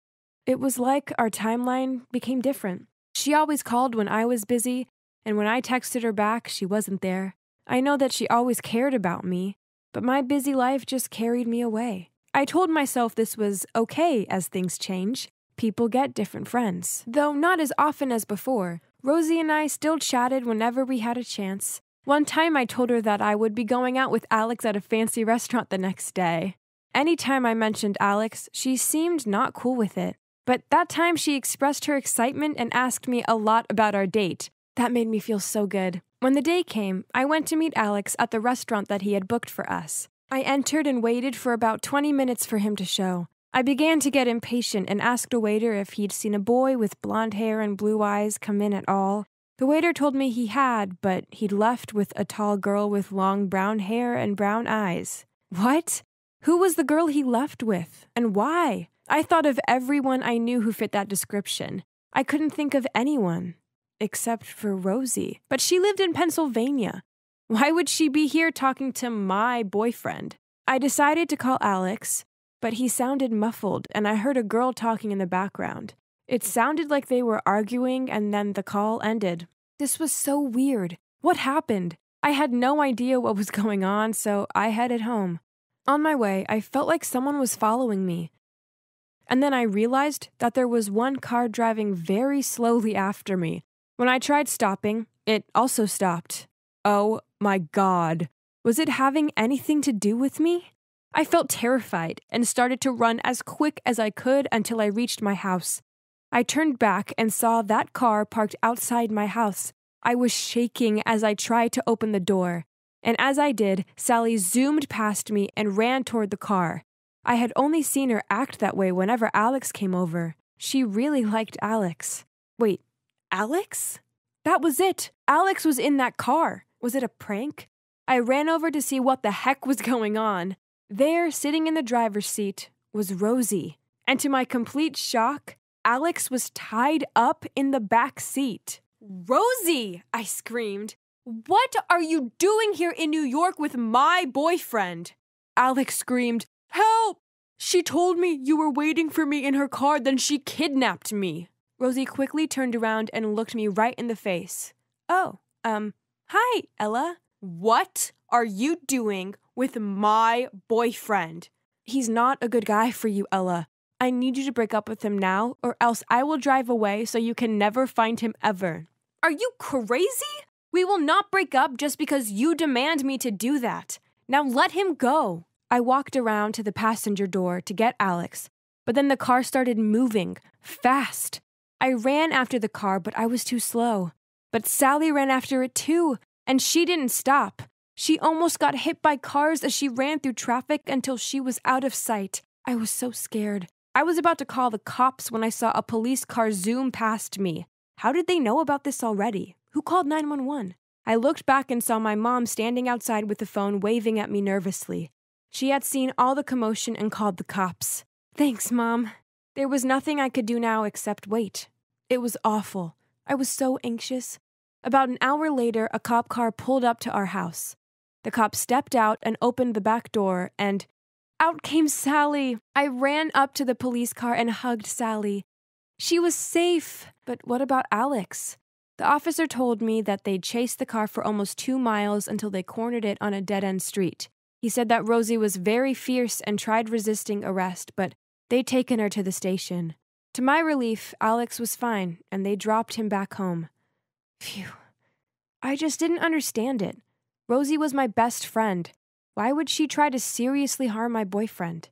Speaker 3: It was like our timeline became different. She always called when I was busy, and when I texted her back, she wasn't there. I know that she always cared about me, but my busy life just carried me away. I told myself this was okay as things change. People get different friends. Though not as often as before, Rosie and I still chatted whenever we had a chance. One time I told her that I would be going out with Alex at a fancy restaurant the next day. Anytime I mentioned Alex, she seemed not cool with it. But that time she expressed her excitement and asked me a lot about our date. That made me feel so good. When the day came, I went to meet Alex at the restaurant that he had booked for us. I entered and waited for about 20 minutes for him to show. I began to get impatient and asked a waiter if he'd seen a boy with blonde hair and blue eyes come in at all. The waiter told me he had, but he'd left with a tall girl with long brown hair and brown eyes. What? Who was the girl he left with, and why? I thought of everyone I knew who fit that description. I couldn't think of anyone, except for Rosie. But she lived in Pennsylvania. Why would she be here talking to my boyfriend? I decided to call Alex, but he sounded muffled, and I heard a girl talking in the background. It sounded like they were arguing, and then the call ended. This was so weird. What happened? I had no idea what was going on, so I headed home. On my way, I felt like someone was following me. And then I realized that there was one car driving very slowly after me. When I tried stopping, it also stopped. Oh my God. Was it having anything to do with me? I felt terrified and started to run as quick as I could until I reached my house. I turned back and saw that car parked outside my house. I was shaking as I tried to open the door. And as I did, Sally zoomed past me and ran toward the car. I had only seen her act that way whenever Alex came over. She really liked Alex. Wait, Alex? That was it. Alex was in that car. Was it a prank? I ran over to see what the heck was going on. There, sitting in the driver's seat, was Rosie. And to my complete shock, Alex was tied up in the back seat. "Rosie!" I screamed. "What are you doing here in New York with my boyfriend?" Alex screamed, "Help! She told me you were waiting for me in her car, then she kidnapped me." Rosie quickly turned around and looked me right in the face. Hi, Ella. What are you doing with my boyfriend? He's not a good guy for you, Ella. I need you to break up with him now, or else I will drive away so you can never find him ever. Are you crazy? We will not break up just because you demand me to do that. Now let him go. I walked around to the passenger door to get Alex, but then the car started moving, fast. I ran after the car, but I was too slow. But Sally ran after it too, and she didn't stop. She almost got hit by cars as she ran through traffic until she was out of sight. I was so scared. I was about to call the cops when I saw a police car zoom past me. How did they know about this already? Who called 911? I looked back and saw my mom standing outside with the phone waving at me nervously. She had seen all the commotion and called the cops. Thanks, Mom. There was nothing I could do now except wait. It was awful. I was so anxious. About an hour later, a cop car pulled up to our house. The cop stepped out and opened the back door, and out came Sally. I ran up to the police car and hugged Sally. She was safe. But what about Alex? The officer told me that they'd chased the car for almost 2 miles until they cornered it on a dead-end street. He said that Rosie was very fierce and tried resisting arrest, but they'd taken her to the station. To my relief, Alex was fine, and they dropped him back home. Phew. I just didn't understand it. Rosie was my best friend. Why would she try to seriously harm my boyfriend?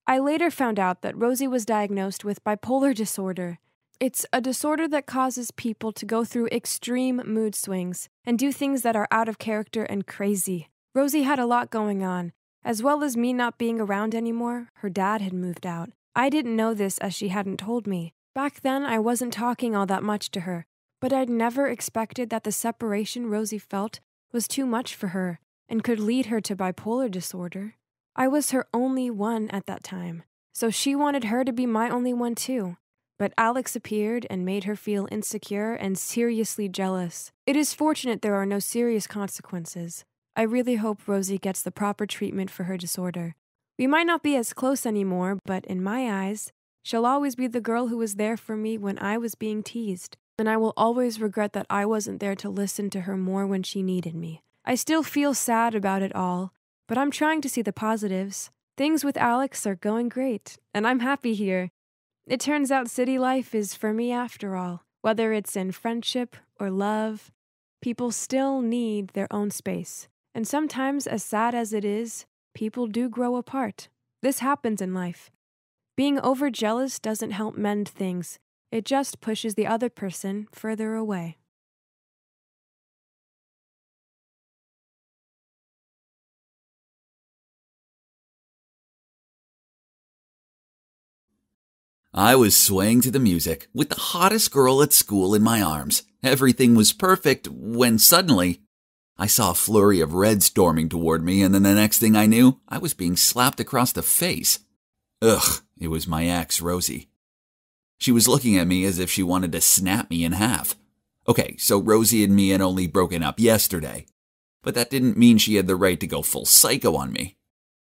Speaker 3: I later found out that Rosie was diagnosed with bipolar disorder. It's a disorder that causes people to go through extreme mood swings and do things that are out of character and crazy. Rosie had a lot going on. As well as me not being around anymore, her dad had moved out. I didn't know this as she hadn't told me. Back then, I wasn't talking all that much to her, but I'd never expected that the separation Rosie felt was too much for her and could lead her to bipolar disorder. I was her only one at that time, so she wanted her to be my only one too. But Alex appeared and made her feel insecure and seriously jealous. It is fortunate there are no serious consequences. I really hope Rosie gets the proper treatment for her disorder. We might not be as close anymore, but in my eyes, she'll always be the girl who was there for me when I was being teased, and I will always regret that I wasn't there to listen to her more when she needed me. I still feel sad about it all, but I'm trying to see the positives. Things with Alex are going great, and I'm happy here. It turns out city life is for me after all. Whether it's in friendship or love, people still need their own space. And sometimes, as sad as it is, people do grow apart. This happens in life. Being overjealous doesn't help mend things. It just pushes the other person further away.
Speaker 4: I was swaying to the music with the hottest girl at school in my arms. Everything was perfect when suddenly I saw a flurry of red storming toward me, and then the next thing I knew, I was being slapped across the face. Ugh, it was my ex, Rosie. She was looking at me as if she wanted to snap me in half. Okay, so Rosie and me had only broken up yesterday, but that didn't mean she had the right to go full psycho on me.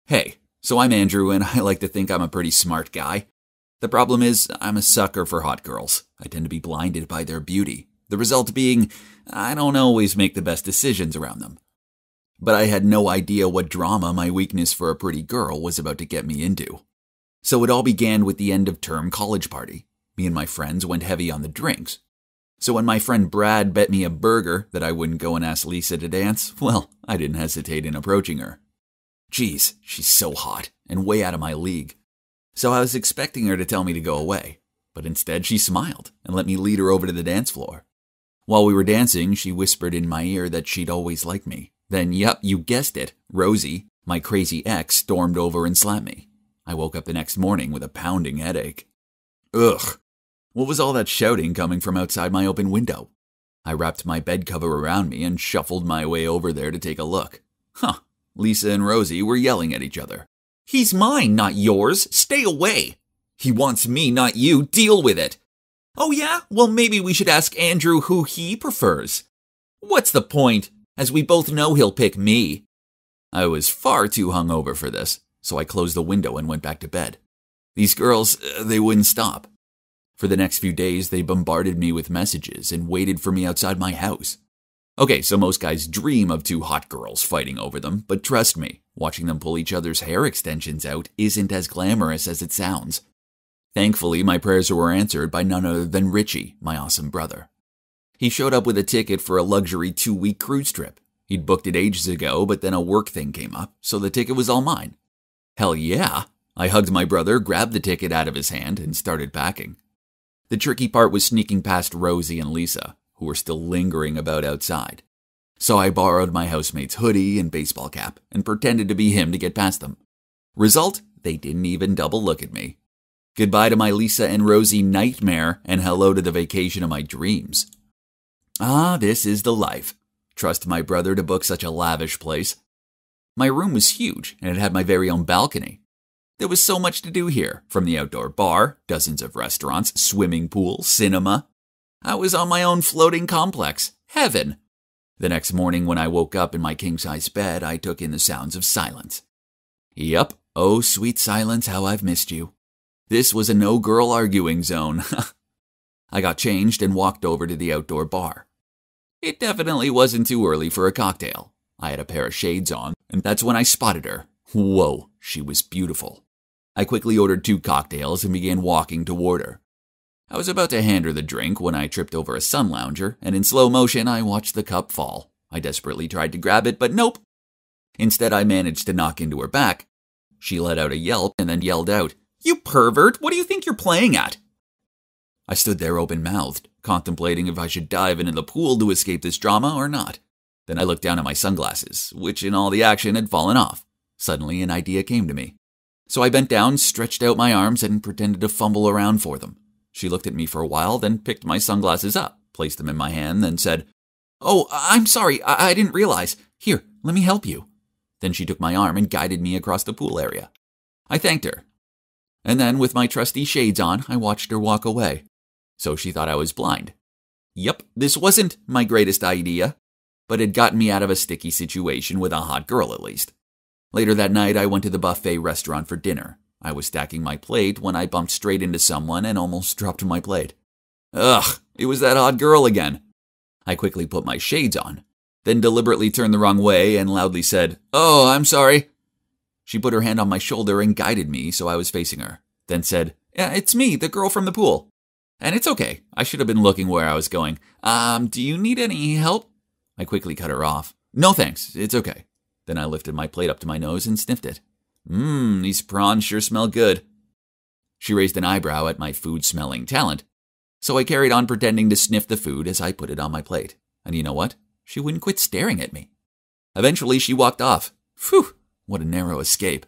Speaker 4: Hey, so I'm Andrew, and I like to think I'm a pretty smart guy. The problem is, I'm a sucker for hot girls. I tend to be blinded by their beauty. The result being, I don't always make the best decisions around them. But I had no idea what drama my weakness for a pretty girl was about to get me into. So it all began with the end-of-term college party. Me and my friends went heavy on the drinks. So when my friend Brad bet me a burger that I wouldn't go and ask Lisa to dance, well, I didn't hesitate in approaching her. Geez, she's so hot and way out of my league. So I was expecting her to tell me to go away, but instead she smiled and let me lead her over to the dance floor. While we were dancing, she whispered in my ear that she'd always liked me. Then, yep, you guessed it, Rosie, my crazy ex, stormed over and slapped me. I woke up the next morning with a pounding headache. Ugh, what was all that shouting coming from outside my open window? I wrapped my bed cover around me and shuffled my way over there to take a look. Lisa and Rosie were yelling at each other. He's mine, not yours. Stay away. He wants me, not you. Deal with it. Oh yeah? Well, maybe we should ask Andrew who he prefers. What's the point? As we both know he'll pick me. I was far too hungover for this, so I closed the window and went back to bed. These girls, they wouldn't stop. For the next few days, they bombarded me with messages and waited for me outside my house. Okay, so most guys dream of two hot girls fighting over them, but trust me, watching them pull each other's hair extensions out isn't as glamorous as it sounds. Thankfully, my prayers were answered by none other than Richie, my awesome brother. He showed up with a ticket for a luxury 2-week cruise trip. He'd booked it ages ago, but then a work thing came up, so the ticket was all mine. Hell yeah! I hugged my brother, grabbed the ticket out of his hand, and started packing. The tricky part was sneaking past Rosie and Lisa, who were still lingering about outside. So I borrowed my housemate's hoodie and baseball cap and pretended to be him to get past them. Result? They didn't even double look at me. Goodbye to my Lisa and Rosie nightmare, and hello to the vacation of my dreams. Ah, this is the life. Trust my brother to book such a lavish place. My room was huge, and it had my very own balcony. There was so much to do here, from the outdoor bar, dozens of restaurants, swimming pool, cinema. I was on my own floating complex. Heaven. The next morning when I woke up in my king-size bed, I took in the sounds of silence. Yup, oh sweet silence, how I've missed you. This was a no-girl arguing zone. I got changed and walked over to the outdoor bar. It definitely wasn't too early for a cocktail. I had a pair of shades on, and that's when I spotted her. Whoa, she was beautiful. I quickly ordered 2 cocktails and began walking toward her. I was about to hand her the drink when I tripped over a sun lounger, and in slow motion I watched the cup fall. I desperately tried to grab it, but nope. Instead, I managed to knock into her back. She let out a yelp and then yelled out, "You pervert! What do you think you're playing at?" I stood there open-mouthed, contemplating if I should dive into the pool to escape this drama or not. Then I looked down at my sunglasses, which in all the action had fallen off. Suddenly, an idea came to me. So I bent down, stretched out my arms, and pretended to fumble around for them. She looked at me for a while, then picked my sunglasses up, placed them in my hand, then said, "Oh, I'm sorry, I didn't realize. Here, let me help you." Then she took my arm and guided me across the pool area. I thanked her. And then, with my trusty shades on, I watched her walk away. So she thought I was blind. Yup, this wasn't my greatest idea, but it got me out of a sticky situation with a hot girl at least. Later that night, I went to the buffet restaurant for dinner. I was stacking my plate when I bumped straight into someone and almost dropped my plate. Ugh, it was that hot girl again. I quickly put my shades on, then deliberately turned the wrong way and loudly said, "Oh, I'm sorry." She put her hand on my shoulder and guided me so I was facing her, then said, "Yeah, it's me, the girl from the pool. And it's okay, I should have been looking where I was going. Do you need any help?" I quickly cut her off. "No thanks, it's okay." Then I lifted my plate up to my nose and sniffed it. These prawns sure smell good. She raised an eyebrow at my food-smelling talent, so I carried on pretending to sniff the food as I put it on my plate. And you know what? She wouldn't quit staring at me. Eventually, she walked off. Phew, what a narrow escape.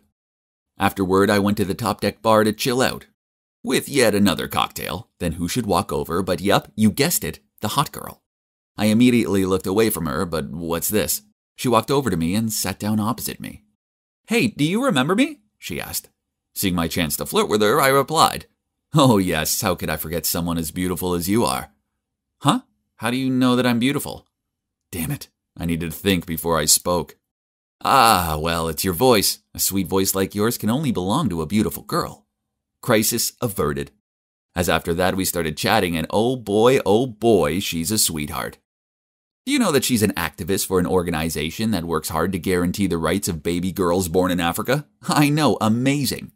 Speaker 4: Afterward, I went to the top deck bar to chill out, with yet another cocktail. Then who should walk over but, yup, you guessed it, the hot girl. I immediately looked away from her, but what's this? She walked over to me and sat down opposite me. "Hey, do you remember me?" she asked. Seeing my chance to flirt with her, I replied, "Oh yes, how could I forget someone as beautiful as you are?" "Huh? How do you know that I'm beautiful?" Damn it, I needed to think before I spoke. "Ah, well, it's your voice. A sweet voice like yours can only belong to a beautiful girl." Crisis averted. As after that we started chatting, and oh boy, she's a sweetheart. Do you know that she's an activist for an organization that works hard to guarantee the rights of baby girls born in Africa? I know, amazing.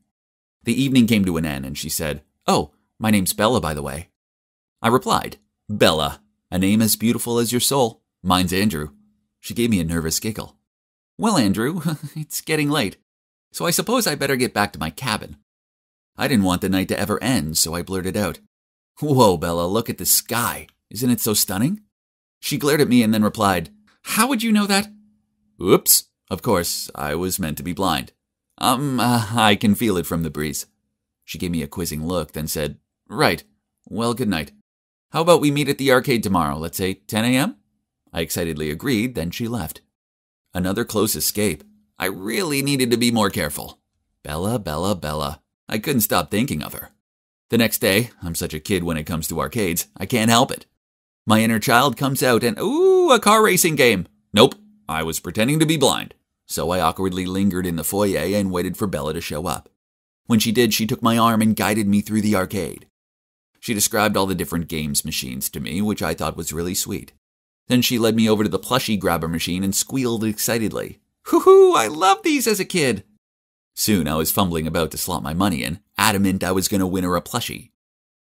Speaker 4: The evening came to an end and she said, "Oh, my name's Bella, by the way." I replied, "Bella, a name as beautiful as your soul. Mine's Andrew." She gave me a nervous giggle. "Well, Andrew, it's getting late, so I suppose I better get back to my cabin." I didn't want the night to ever end, so I blurted out, "Whoa, Bella, look at the sky. Isn't it so stunning?" She glared at me and then replied, "How would you know that?" Oops, of course, I was meant to be blind. I can feel it from the breeze." She gave me a quizzing look, then said, "Right, well, good night. How about we meet at the arcade tomorrow, let's say 10 a.m.? I excitedly agreed, then she left. Another close escape. I really needed to be more careful. Bella, Bella, Bella. I couldn't stop thinking of her. The next day, I'm such a kid when it comes to arcades, I can't help it. My inner child comes out and, ooh, a car racing game. Nope, I was pretending to be blind. So I awkwardly lingered in the foyer and waited for Bella to show up. When she did, she took my arm and guided me through the arcade. She described all the different games machines to me, which I thought was really sweet. Then she led me over to the plushie grabber machine and squealed excitedly. Hoo-hoo, I loved these as a kid. Soon I was fumbling about to slot my money in, adamant I was going to win her a plushie.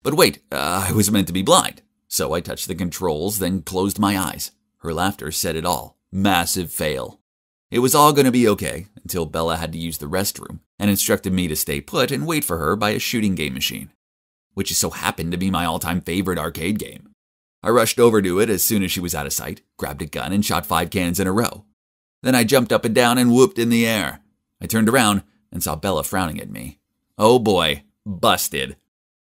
Speaker 4: But wait, I was meant to be blind. So I touched the controls, then closed my eyes. Her laughter said it all. Massive fail. It was all going to be okay until Bella had to use the restroom and instructed me to stay put and wait for her by a shooting game machine, which just so happened to be my all-time favorite arcade game. I rushed over to it as soon as she was out of sight, grabbed a gun and shot 5 cannons in a row. Then I jumped up and down and whooped in the air. I turned around, and saw Bella frowning at me. Oh boy, busted.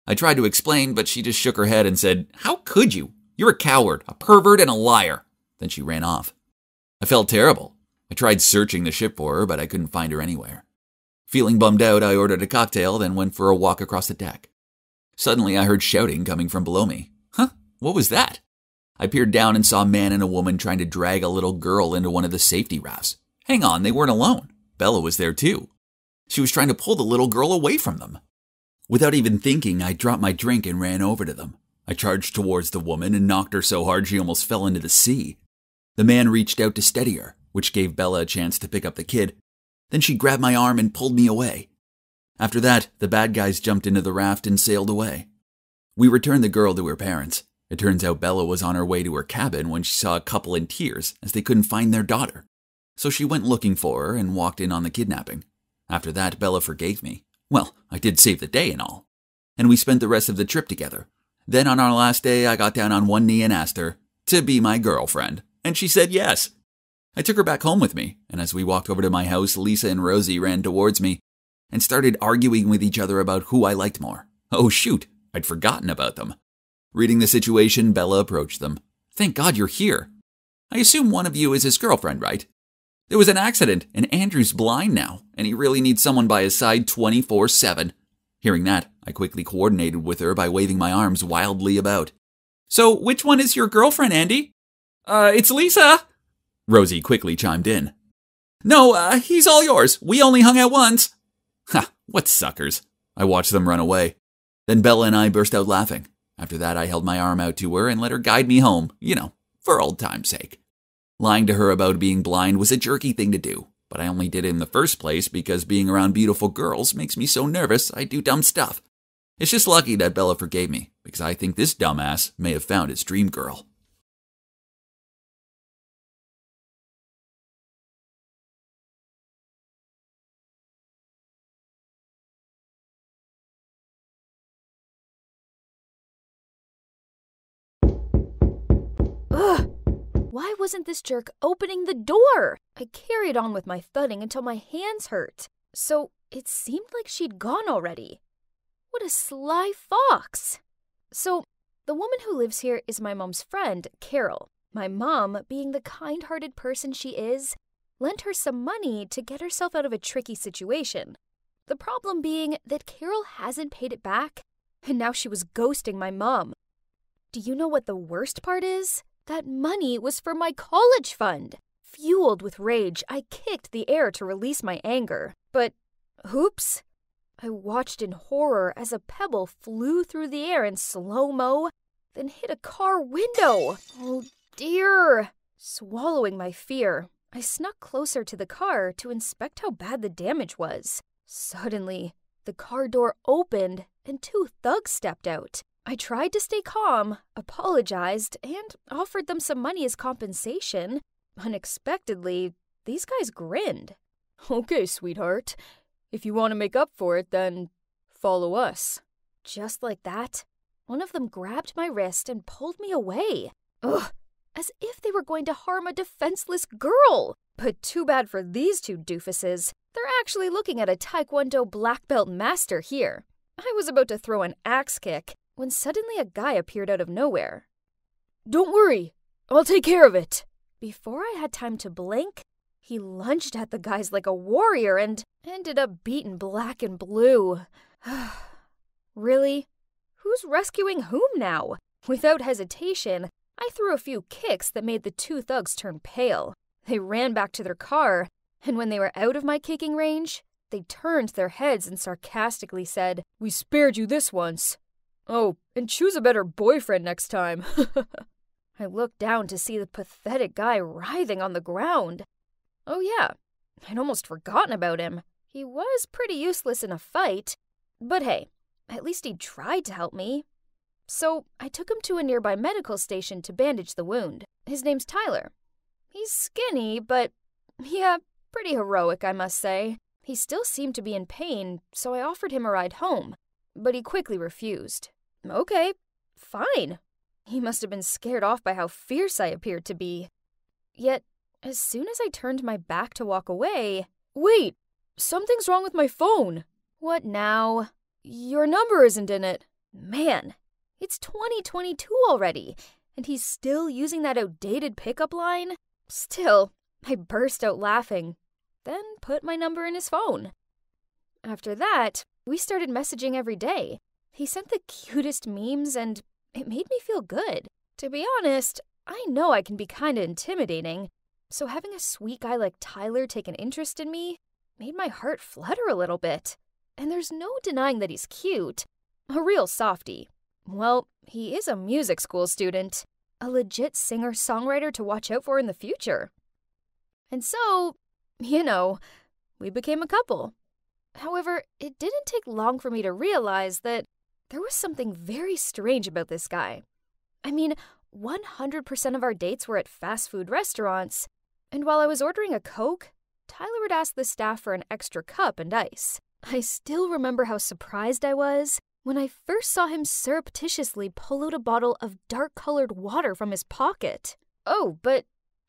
Speaker 4: I tried to explain, but she just shook her head and said, "How could you? You're a coward, a pervert, and a liar." Then she ran off. I felt terrible. I tried searching the ship for her, but I couldn't find her anywhere. Feeling bummed out, I ordered a cocktail, then went for a walk across the deck. Suddenly, I heard shouting coming from below me. Huh? What was that? I peered down and saw a man and a woman trying to drag a little girl into one of the safety rafts. Hang on, they weren't alone. Bella was there too. She was trying to pull the little girl away from them. Without even thinking, I dropped my drink and ran over to them. I charged towards the woman and knocked her so hard she almost fell into the sea. The man reached out to steady her, which gave Bella a chance to pick up the kid. Then she grabbed my arm and pulled me away. After that, the bad guys jumped into the raft and sailed away. We returned the girl to her parents. It turns out Bella was on her way to her cabin when she saw a couple in tears as they couldn't find their daughter. So she went looking for her and walked in on the kidnapping. After that, Bella forgave me. Well, I did save the day and all. And we spent the rest of the trip together. Then on our last day, I got down on one knee and asked her to be my girlfriend. And she said yes. I took her back home with me, and as we walked over to my house, Lisa and Rosie ran towards me and started arguing with each other about who I liked more. Oh shoot, I'd forgotten about them. Reading the situation, Bella approached them. "Thank God you're here. I assume one of you is his girlfriend, right? There was an accident, and Andrew's blind now, and he really needs someone by his side 24/7. Hearing that, I quickly coordinated with her by waving my arms wildly about. "So, which one is your girlfriend, Andy?" It's Lisa," Rosie quickly chimed in. "No, he's all yours. We only hung out once." Ha, what suckers. I watched them run away. Then Bella and I burst out laughing. After that, I held my arm out to her and let her guide me home, for old time's sake. Lying to her about being blind was a jerky thing to do, but I only did it in the first place because being around beautiful girls makes me so nervous I do dumb stuff. It's just lucky that Bella forgave me, because I think this dumbass may have found his dream girl.
Speaker 1: Ugh! Why wasn't this jerk opening the door? I carried on with my thudding until my hands hurt. So it seemed like she'd gone already. What a sly fox! So, the woman who lives here is my mom's friend, Carol. My mom, being the kind-hearted person she is, lent her some money to get herself out of a tricky situation. The problem being that Carol hasn't paid it back, and now she was ghosting my mom. Do you know what the worst part is? That money was for my college fund. Fueled with rage, I kicked the air to release my anger. But, oops. I watched in horror as a pebble flew through the air in slow-mo, then hit a car window. Oh dear. Swallowing my fear, I snuck closer to the car to inspect how bad the damage was. Suddenly, the car door opened and 2 thugs stepped out. I tried to stay calm, apologized, and offered them some money as compensation. Unexpectedly, these guys grinned.
Speaker 2: "Okay, sweetheart. If you want to make up for it, then follow us."
Speaker 1: Just like that, one of them grabbed my wrist and pulled me away. Ugh, as if they were going to harm a defenseless girl. But too bad for these 2 doofuses. They're actually looking at a Taekwondo black belt master here. I was about to throw an axe kick when suddenly a guy appeared out of nowhere.
Speaker 2: "Don't worry, I'll take care of it."
Speaker 1: Before I had time to blink, he lunged at the guys like a warrior and ended up beaten black and blue. Really? Who's rescuing whom now? Without hesitation, I threw a few kicks that made the 2 thugs turn pale. They ran back to their car, and when they were out of my kicking range, they turned their heads and sarcastically said,
Speaker 2: "We spared you this once. Oh, and choose a better boyfriend next time."
Speaker 1: I looked down to see the pathetic guy writhing on the ground. Oh yeah, I'd almost forgotten about him. He was pretty useless in a fight, but hey, at least he tried to help me. So I took him to a nearby medical station to bandage the wound. His name's Tyler. He's skinny, but yeah, pretty heroic, I must say. He still seemed to be in pain, so I offered him a ride home, but he quickly refused. Okay, fine. He must have been scared off by how fierce I appeared to be. Yet, as soon as I turned my back to walk away...
Speaker 2: "Wait, Something's wrong with my phone.
Speaker 1: What now?
Speaker 2: Your number isn't in it.
Speaker 1: Man, it's 2022 already, and he's still using that outdated pickup line? Still, I burst out laughing, then put my number in his phone. After that, we started messaging every day. He sent the cutest memes, and it made me feel good. To be honest, I know I can be kinda intimidating, so having a sweet guy like Tyler take an interest in me made my heart flutter a little bit. And there's no denying that he's cute. A real softie. Well, he is a music school student. A legit singer-songwriter to watch out for in the future. And so, we became a couple. However, it didn't take long for me to realize that there was something very strange about this guy. I mean, 100% of our dates were at fast food restaurants, and while I was ordering a Coke, Tyler would ask the staff for an extra cup and ice. I still remember how surprised I was when I first saw him surreptitiously pull out a bottle of dark-colored water from his pocket.
Speaker 2: Oh, but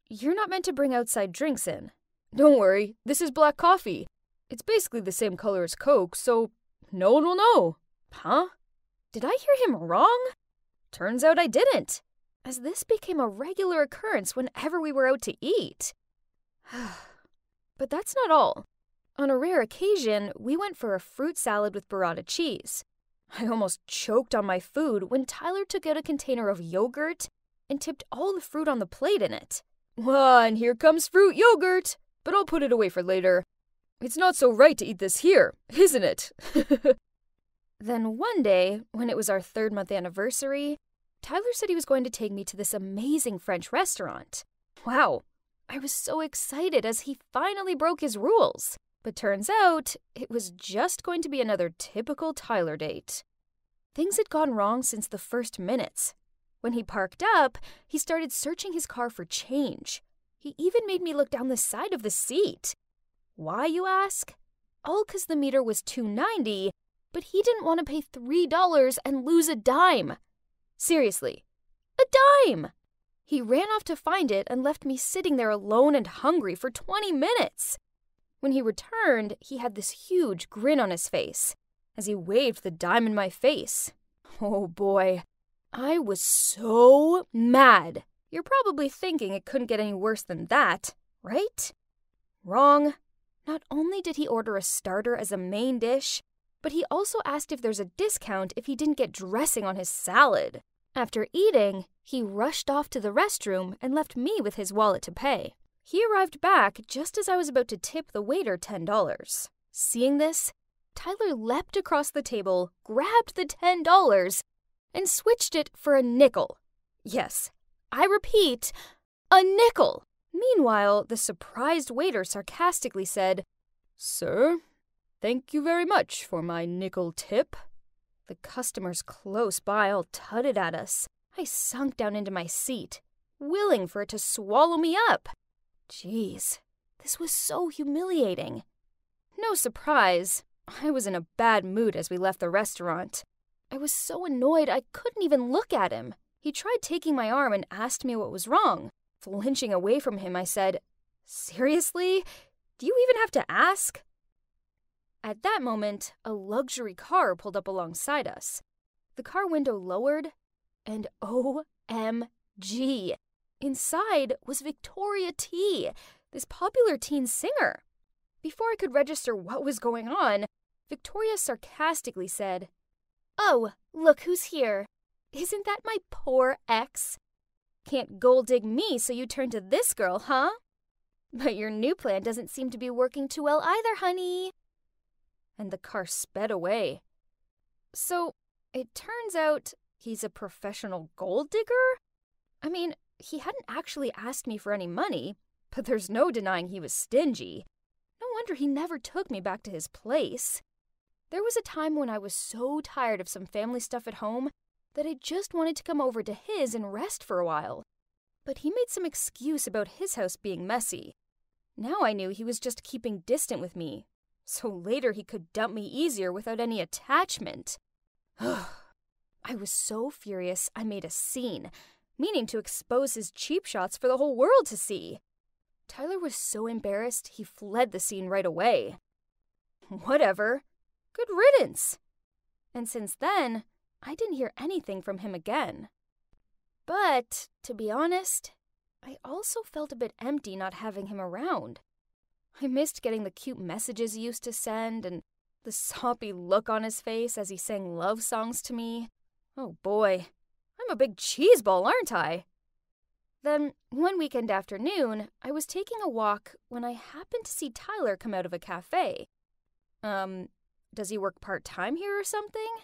Speaker 2: you're not meant to bring outside drinks in. Don't worry, this is black coffee. It's basically the same color as Coke, so no one will know.
Speaker 1: Huh? Did I hear him wrong? Turns out I didn't, as this became a regular occurrence whenever we were out to eat. But that's not all. On a rare occasion, we went for a fruit salad with burrata cheese. I almost choked on my food when Tyler took out a container of yogurt and tipped all the fruit on the plate in it.
Speaker 2: Well, and here comes fruit yogurt, but I'll put it away for later. It's not so right to eat this here, isn't it?
Speaker 1: Then one day, when it was our 3rd-month anniversary, Tyler said he was going to take me to this amazing French restaurant. Wow, I was so excited as he finally broke his rules. But turns out, it was just going to be another typical Tyler date. Things had gone wrong since the first minutes. When he parked up, he started searching his car for change. He even made me look down the side of the seat. Why, you ask? All 'cause the meter was $2.90, but he didn't want to pay $3 and lose a dime. Seriously, a dime! He ran off to find it and left me sitting there alone and hungry for 20 minutes. When he returned, he had this huge grin on his face as he waved the dime in my face. Oh boy, I was so mad. You're probably thinking it couldn't get any worse than that, right? Wrong. Not only did he order a starter as a main dish, but he also asked if there's a discount if he didn't get dressing on his salad. After eating, he rushed off to the restroom and left me with his wallet to pay. He arrived back just as I was about to tip the waiter $10. Seeing this, Tyler leapt across the table, grabbed the $10, and switched it for a nickel. Yes, I repeat, a nickel. Meanwhile, the surprised waiter sarcastically said,
Speaker 2: "Sir, thank you very much for my nickel tip."
Speaker 1: The customers close by all tutted at us. I sunk down into my seat, willing for it to swallow me up. Jeez, this was so humiliating. No surprise, I was in a bad mood as we left the restaurant. I was so annoyed I couldn't even look at him. He tried taking my arm and asked me what was wrong. Flinching away from him, I said, "Seriously? Do you even have to ask?" At that moment, a luxury car pulled up alongside us. The car window lowered, and OMG! Inside was Victoria T, this popular teen singer. Before I could register what was going on, Victoria sarcastically said, "Oh, look who's here. Isn't that my poor ex? Can't gold dig me, so you turn to this girl, huh? But your new plan doesn't seem to be working too well either, honey." And the car sped away. So, it turns out he's a professional gold digger? I mean, he hadn't actually asked me for any money, but there's no denying he was stingy. No wonder he never took me back to his place. There was a time when I was so tired of some family stuff at home that I just wanted to come over to his and rest for a while. But he made some excuse about his house being messy. Now I knew he was just keeping distant with me, so later he could dump me easier without any attachment. I was so furious I made a scene, meaning to expose his cheap shots for the whole world to see. Tyler was so embarrassed he fled the scene right away. Whatever. Good riddance. And since then, I didn't hear anything from him again. But, to be honest, I also felt a bit empty not having him around. I missed getting the cute messages he used to send and the soppy look on his face as he sang love songs to me. Oh boy, I'm a big cheeseball, aren't I? Then, one weekend afternoon, I was taking a walk when I happened to see Tyler come out of a cafe. Does he work part-time here or something?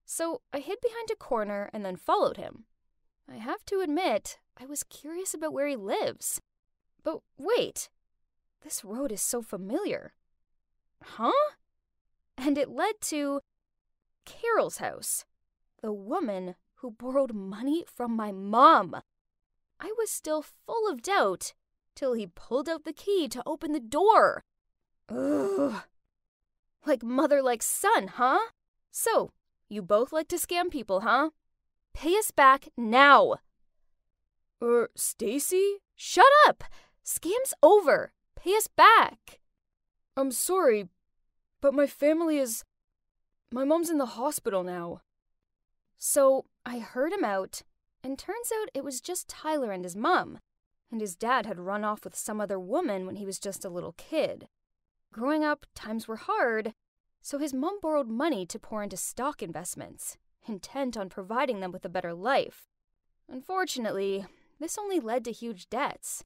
Speaker 1: So I hid behind a corner and then followed him. I have to admit, I was curious about where he lives. But wait, this road is so familiar. Huh? And it led to Carol's house, the woman who borrowed money from my mom. I was still full of doubt till he pulled out the key to open the door. Ugh. Like mother like son, huh? So, you both like to scam people, huh? Pay us back now.
Speaker 2: Stacy?
Speaker 1: Shut up! Scam's over. Pay us back.
Speaker 2: I'm sorry, but my mom's in the hospital now.
Speaker 1: So, I heard him out, and turns out it was just Tyler and his mom, and his dad had run off with some other woman when he was just a little kid. Growing up, times were hard, so his mom borrowed money to pour into stock investments, intent on providing them with a better life. Unfortunately, this only led to huge debts.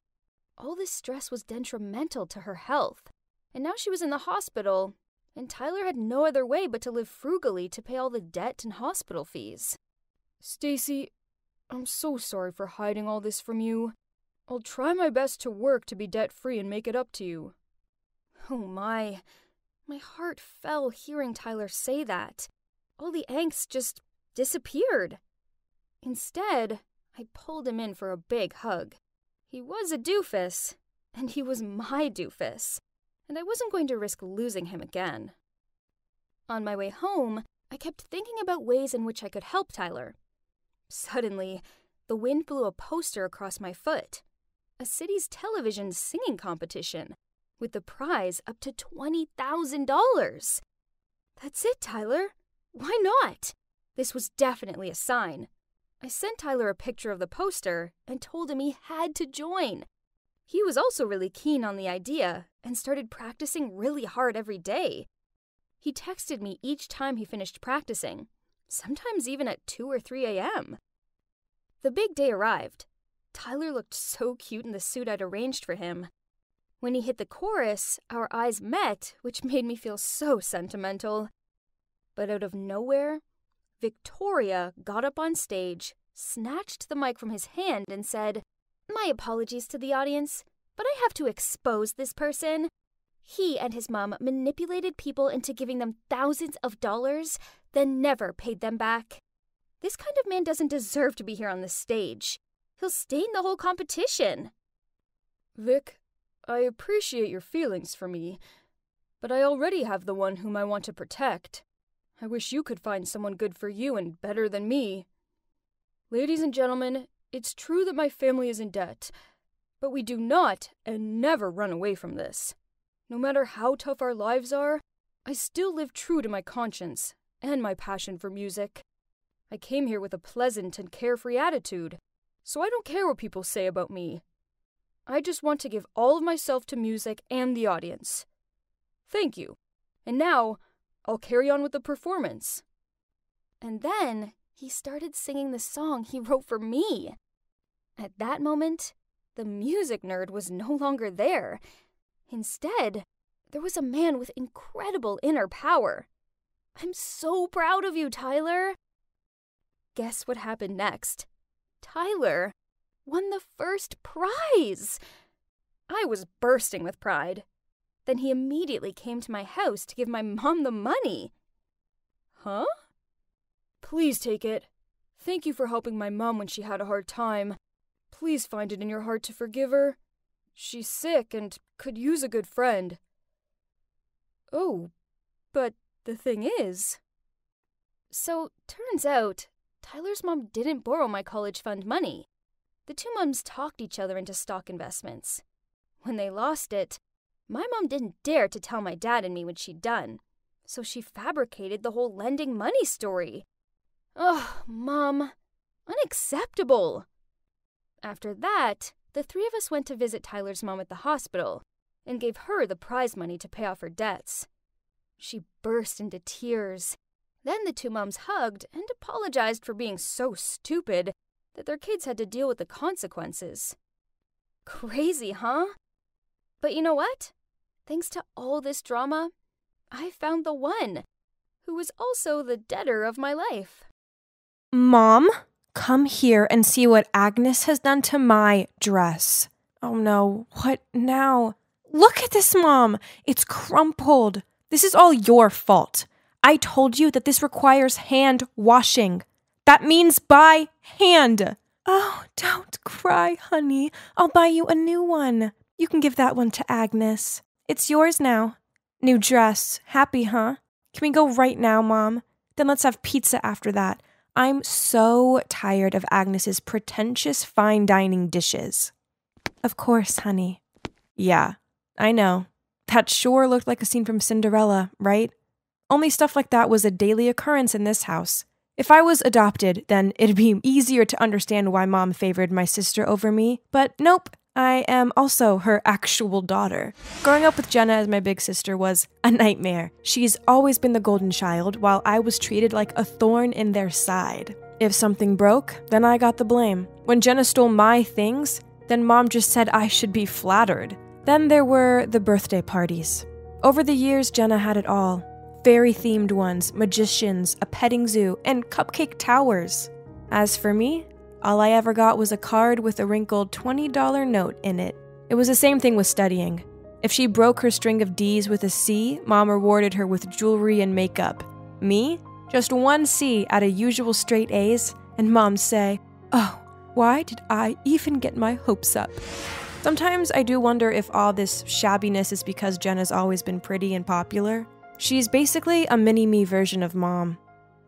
Speaker 1: All this stress was detrimental to her health, and now she was in the hospital, and Tyler had no other way but to live frugally to pay all the debt and hospital fees.
Speaker 2: Stacy, I'm so sorry for hiding all this from you. I'll try my best to work to be debt-free and make it up to you.
Speaker 1: Oh my heart fell hearing Tyler say that. All the angst just disappeared. Instead, I pulled him in for a big hug. He was a doofus, and he was my doofus, and I wasn't going to risk losing him again. On my way home, I kept thinking about ways in which I could help Tyler. Suddenly, the wind blew a poster across my foot. A city's television singing competition, with the prize up to $20,000. That's it, Tyler. Why not? This was definitely a sign. I sent Tyler a picture of the poster and told him he had to join. He was also really keen on the idea and started practicing really hard every day. He texted me each time he finished practicing, sometimes even at 2 or 3 a.m. The big day arrived. Tyler looked so cute in the suit I'd arranged for him. When he hit the chorus, our eyes met, which made me feel so sentimental. But out of nowhere, Victoria got up on stage, snatched the mic from his hand, and said, "My apologies to the audience, but I have to expose this person. He and his mom manipulated people into giving them thousands of dollars, then never paid them back. This kind of man doesn't deserve to be here on the stage. He'll stain the whole competition."
Speaker 2: Vic, I appreciate your feelings for me, but I already have the one whom I want to protect. I wish you could find someone good for you and better than me. Ladies and gentlemen, it's true that my family is in debt, but we do not and never run away from this. No matter how tough our lives are, I still live true to my conscience and my passion for music. I came here with a pleasant and carefree attitude, so I don't care what people say about me. I just want to give all of myself to music and the audience. Thank you. And now, I'll carry on with the performance.
Speaker 1: And then he started singing the song he wrote for me. At that moment, the music nerd was no longer there. Instead, there was a man with incredible inner power. I'm so proud of you, Tyler. Guess what happened next? Tyler won the first prize. I was bursting with pride. Then he immediately came to my house to give my mom the money.
Speaker 2: Huh? Please take it. Thank you for helping my mom when she had a hard time. Please find it in your heart to forgive her. She's sick and could use a good friend. Oh, but the thing is...
Speaker 1: So, turns out, Tyler's mom didn't borrow my college fund money. The two moms talked each other into stock investments. When they lost it, My mom didn't dare to tell my dad and me what she'd done, so she fabricated the whole lending money story. Ugh, Mom. Unacceptable. After that, the three of us went to visit Tyler's mom at the hospital and gave her the prize money to pay off her debts. She burst into tears. Then the two moms hugged and apologized for being so stupid that their kids had to deal with the consequences. Crazy, huh? But you know what? Thanks to all this drama, I found the one who was also the debtor of my life.
Speaker 5: Mom, come here and see what Agnes has done to my dress. Oh no, what now? Look at this, Mom. It's crumpled. This is all your fault. I told you that this requires hand washing. That means by hand. Oh, don't cry, honey. I'll buy you a new one. You can give that one to Agnes. It's yours now. New dress. Happy, huh? Can we go right now, Mom? Then let's have pizza after that. I'm so tired of Agnes's pretentious fine dining dishes. Of course, honey. Yeah, I know. That sure looked like a scene from Cinderella, right? Only stuff like that was a daily occurrence in this house. If I was adopted, then it'd be easier to understand why Mom favored my sister over me. But nope, I am also her actual daughter. Growing up with Jenna as my big sister was a nightmare. She's always been the golden child, while I was treated like a thorn in their side. If something broke, then I got the blame. When Jenna stole my things, then Mom just said I should be flattered. Then there were the birthday parties. Over the years, Jenna had it all. Fairy-themed ones, magicians, a petting zoo, and cupcake towers. As for me, all I ever got was a card with a wrinkled $20 note in it. It was the same thing with studying. If she broke her string of D's with a C, Mom rewarded her with jewelry and makeup. Me? Just one C out of usual straight A's, and Mom'd say, "Oh, why did I even get my hopes up?" Sometimes I do wonder if all this shabbiness is because Jenna's always been pretty and popular. She's basically a mini-me version of Mom.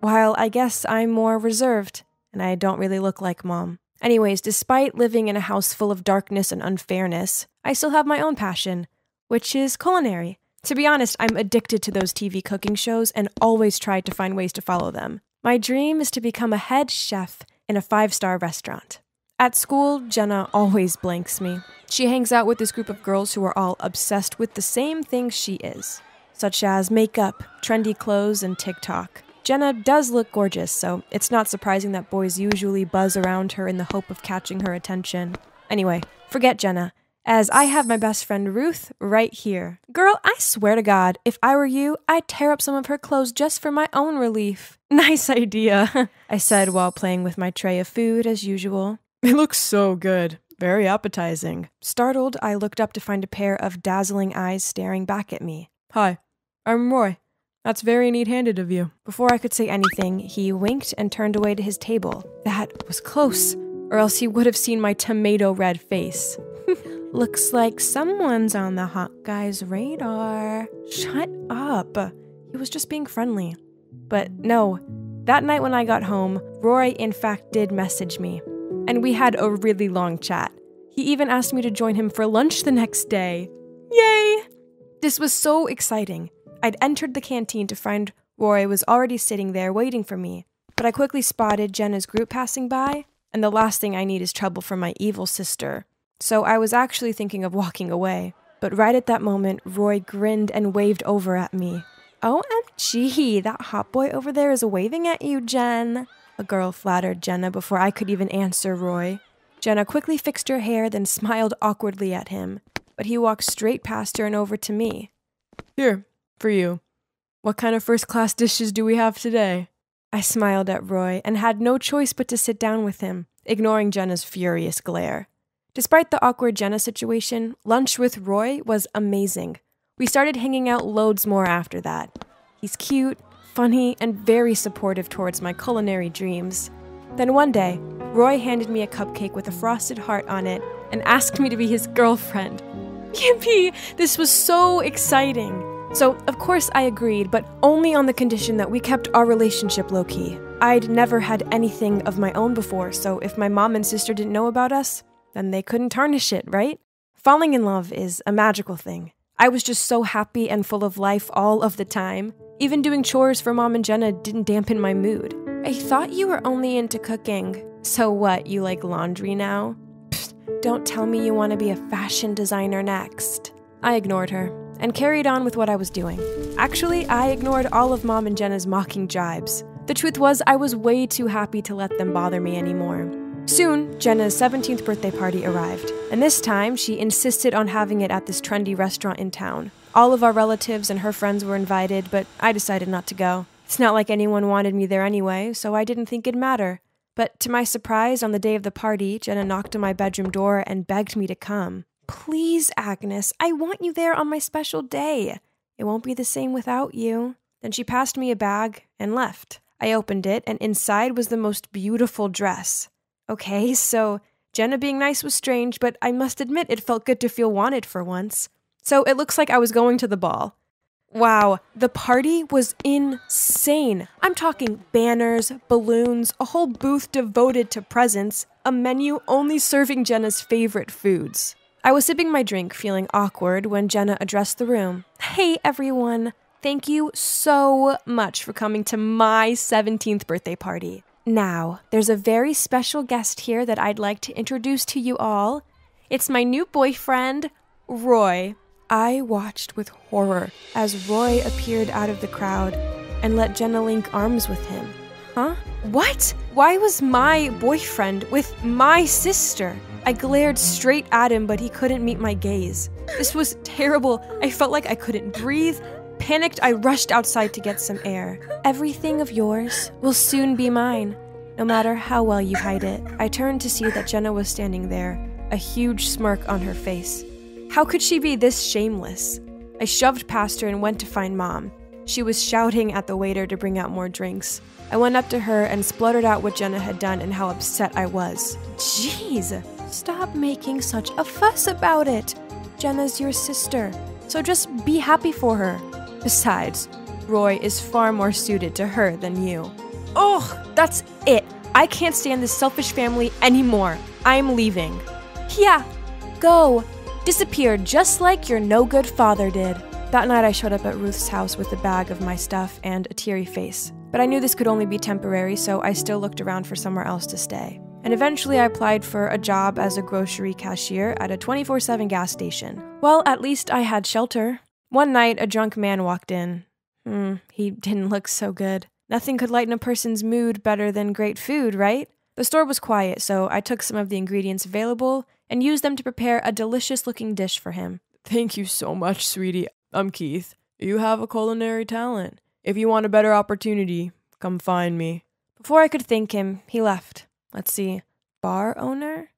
Speaker 5: While I guess I'm more reserved, and I don't really look like Mom. Anyways, despite living in a house full of darkness and unfairness, I still have my own passion, which is culinary. To be honest, I'm addicted to those TV cooking shows and always try to find ways to follow them. My dream is to become a head chef in a 5-star restaurant. At school, Jenna always blanks me. She hangs out with this group of girls who are all obsessed with the same things she is, such as makeup, trendy clothes, and TikTok. Jenna does look gorgeous, so it's not surprising that boys usually buzz around her in the hope of catching her attention. Anyway, forget Jenna, as I have my best friend Ruth right here. Girl, I swear to God, if I were you, I'd tear up some of her clothes just for my own relief. Nice idea, I said while playing with my tray of food as usual. It looks so good. Very appetizing. Startled, I looked up to find a pair of dazzling eyes staring back at me. Hi, I'm Roy. That's very neat-handed of you. Before I could say anything, he winked and turned away to his table. That was close, or else he would have seen my tomato-red face. Looks like someone's on the hot guy's radar. Shut up. He was just being friendly. But no, that night when I got home, Roy in fact did message me. And we had a really long chat. He even asked me to join him for lunch the next day. Yay! This was so exciting. I'd entered the canteen to find Roy was already sitting there waiting for me, but I quickly spotted Jenna's group passing by, and the last thing I need is trouble from my evil sister. So I was actually thinking of walking away. But right at that moment, Roy grinned and waved over at me. OMG, that hot boy over there is waving at you, Jen. A girl flattered Jenna before I could even answer Roy. Jenna quickly fixed her hair, then smiled awkwardly at him, but he walked straight past her and over to me. Here, for you. What kind of first-class dishes do we have today? I smiled at Roy and had no choice but to sit down with him, ignoring Jenna's furious glare. Despite the awkward Jenna situation, lunch with Roy was amazing. We started hanging out loads more after that. He's cute, funny, and very supportive towards my culinary dreams. Then one day, Roy handed me a cupcake with a frosted heart on it and asked me to be his girlfriend. Yippee! This was so exciting! So, of course I agreed, but only on the condition that we kept our relationship low-key. I'd never had anything of my own before, so if my mom and sister didn't know about us, then they couldn't tarnish it, right? Falling in love is a magical thing. I was just so happy and full of life all of the time. Even doing chores for Mom and Jenna didn't dampen my mood. I thought you were only into cooking. So what, you like laundry now? Pfft, don't tell me you want to be a fashion designer next. I ignored her and carried on with what I was doing. Actually, I ignored all of Mom and Jenna's mocking jibes. The truth was, I was way too happy to let them bother me anymore. Soon, Jenna's 17th birthday party arrived, and this time she insisted on having it at this trendy restaurant in town. All of our relatives and her friends were invited, but I decided not to go. It's not like anyone wanted me there anyway, so I didn't think it'd matter. But to my surprise, on the day of the party, Jenna knocked on my bedroom door and begged me to come. Please, Agnes, I want you there on my special day. It won't be the same without you. Then she passed me a bag and left. I opened it, and inside was the most beautiful dress. Okay, so Jenna being nice was strange, but I must admit it felt good to feel wanted for once. So it looks like I was going to the ball. Wow, the party was insane. I'm talking banners, balloons, a whole booth devoted to presents, a menu only serving Jenna's favorite foods. I was sipping my drink, feeling awkward, when Jenna addressed the room. Hey everyone, thank you so much for coming to my 17th birthday party. Now, there's a very special guest here that I'd like to introduce to you all. It's my new boyfriend, Roy. I watched with horror as Roy appeared out of the crowd and let Jenna link arms with him. Huh? What? Why was my boyfriend with my sister? I glared straight at him, but he couldn't meet my gaze. This was terrible. I felt like I couldn't breathe. Panicked, I rushed outside to get some air. Everything of yours will soon be mine, no matter how well you hide it. I turned to see that Jenna was standing there, a huge smirk on her face. How could she be this shameless? I shoved past her and went to find Mom. She was shouting at the waiter to bring out more drinks. I went up to her and spluttered out what Jenna had done and how upset I was. Jeez, stop making such a fuss about it. Jenna's your sister, so just be happy for her. Besides, Roy is far more suited to her than you. Ugh, that's it. I can't stand this selfish family anymore. I'm leaving. Yeah, go. Disappear just like your no-good father did. That night I showed up at Ruth's house with a bag of my stuff and a teary face. But I knew this could only be temporary, so I still looked around for somewhere else to stay. And eventually I applied for a job as a grocery cashier at a 24/7 gas station. Well, at least I had shelter. One night, a drunk man walked in. He didn't look so good. Nothing could lighten a person's mood better than great food, right? The store was quiet, so I took some of the ingredients available and used them to prepare a delicious-looking dish for him.
Speaker 2: Thank you so much, sweetie. I'm Keith. You have a culinary talent. If you want a better opportunity, come find me.
Speaker 5: Before I could thank him, he left. Let's see. Bar owner?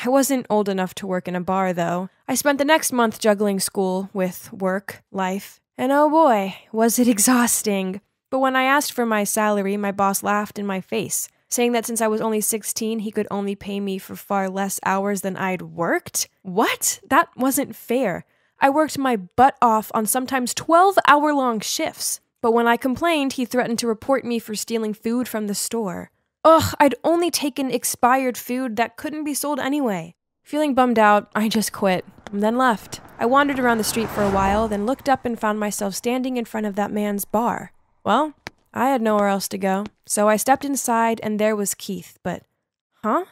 Speaker 5: I wasn't old enough to work in a bar, though. I spent the next month juggling school with work, life, and oh boy, was it exhausting. But when I asked for my salary, my boss laughed in my face, saying that since I was only 16, he could only pay me for far less hours than I'd worked? What? That wasn't fair. I worked my butt off on sometimes 12-hour-long shifts. But when I complained, he threatened to report me for stealing food from the store. Ugh, I'd only taken expired food that couldn't be sold anyway. Feeling bummed out, I just quit, and then left. I wandered around the street for a while, then looked up and found myself standing in front of that man's bar. Well, I had nowhere else to go, so I stepped inside and there was Keith, but... Huh?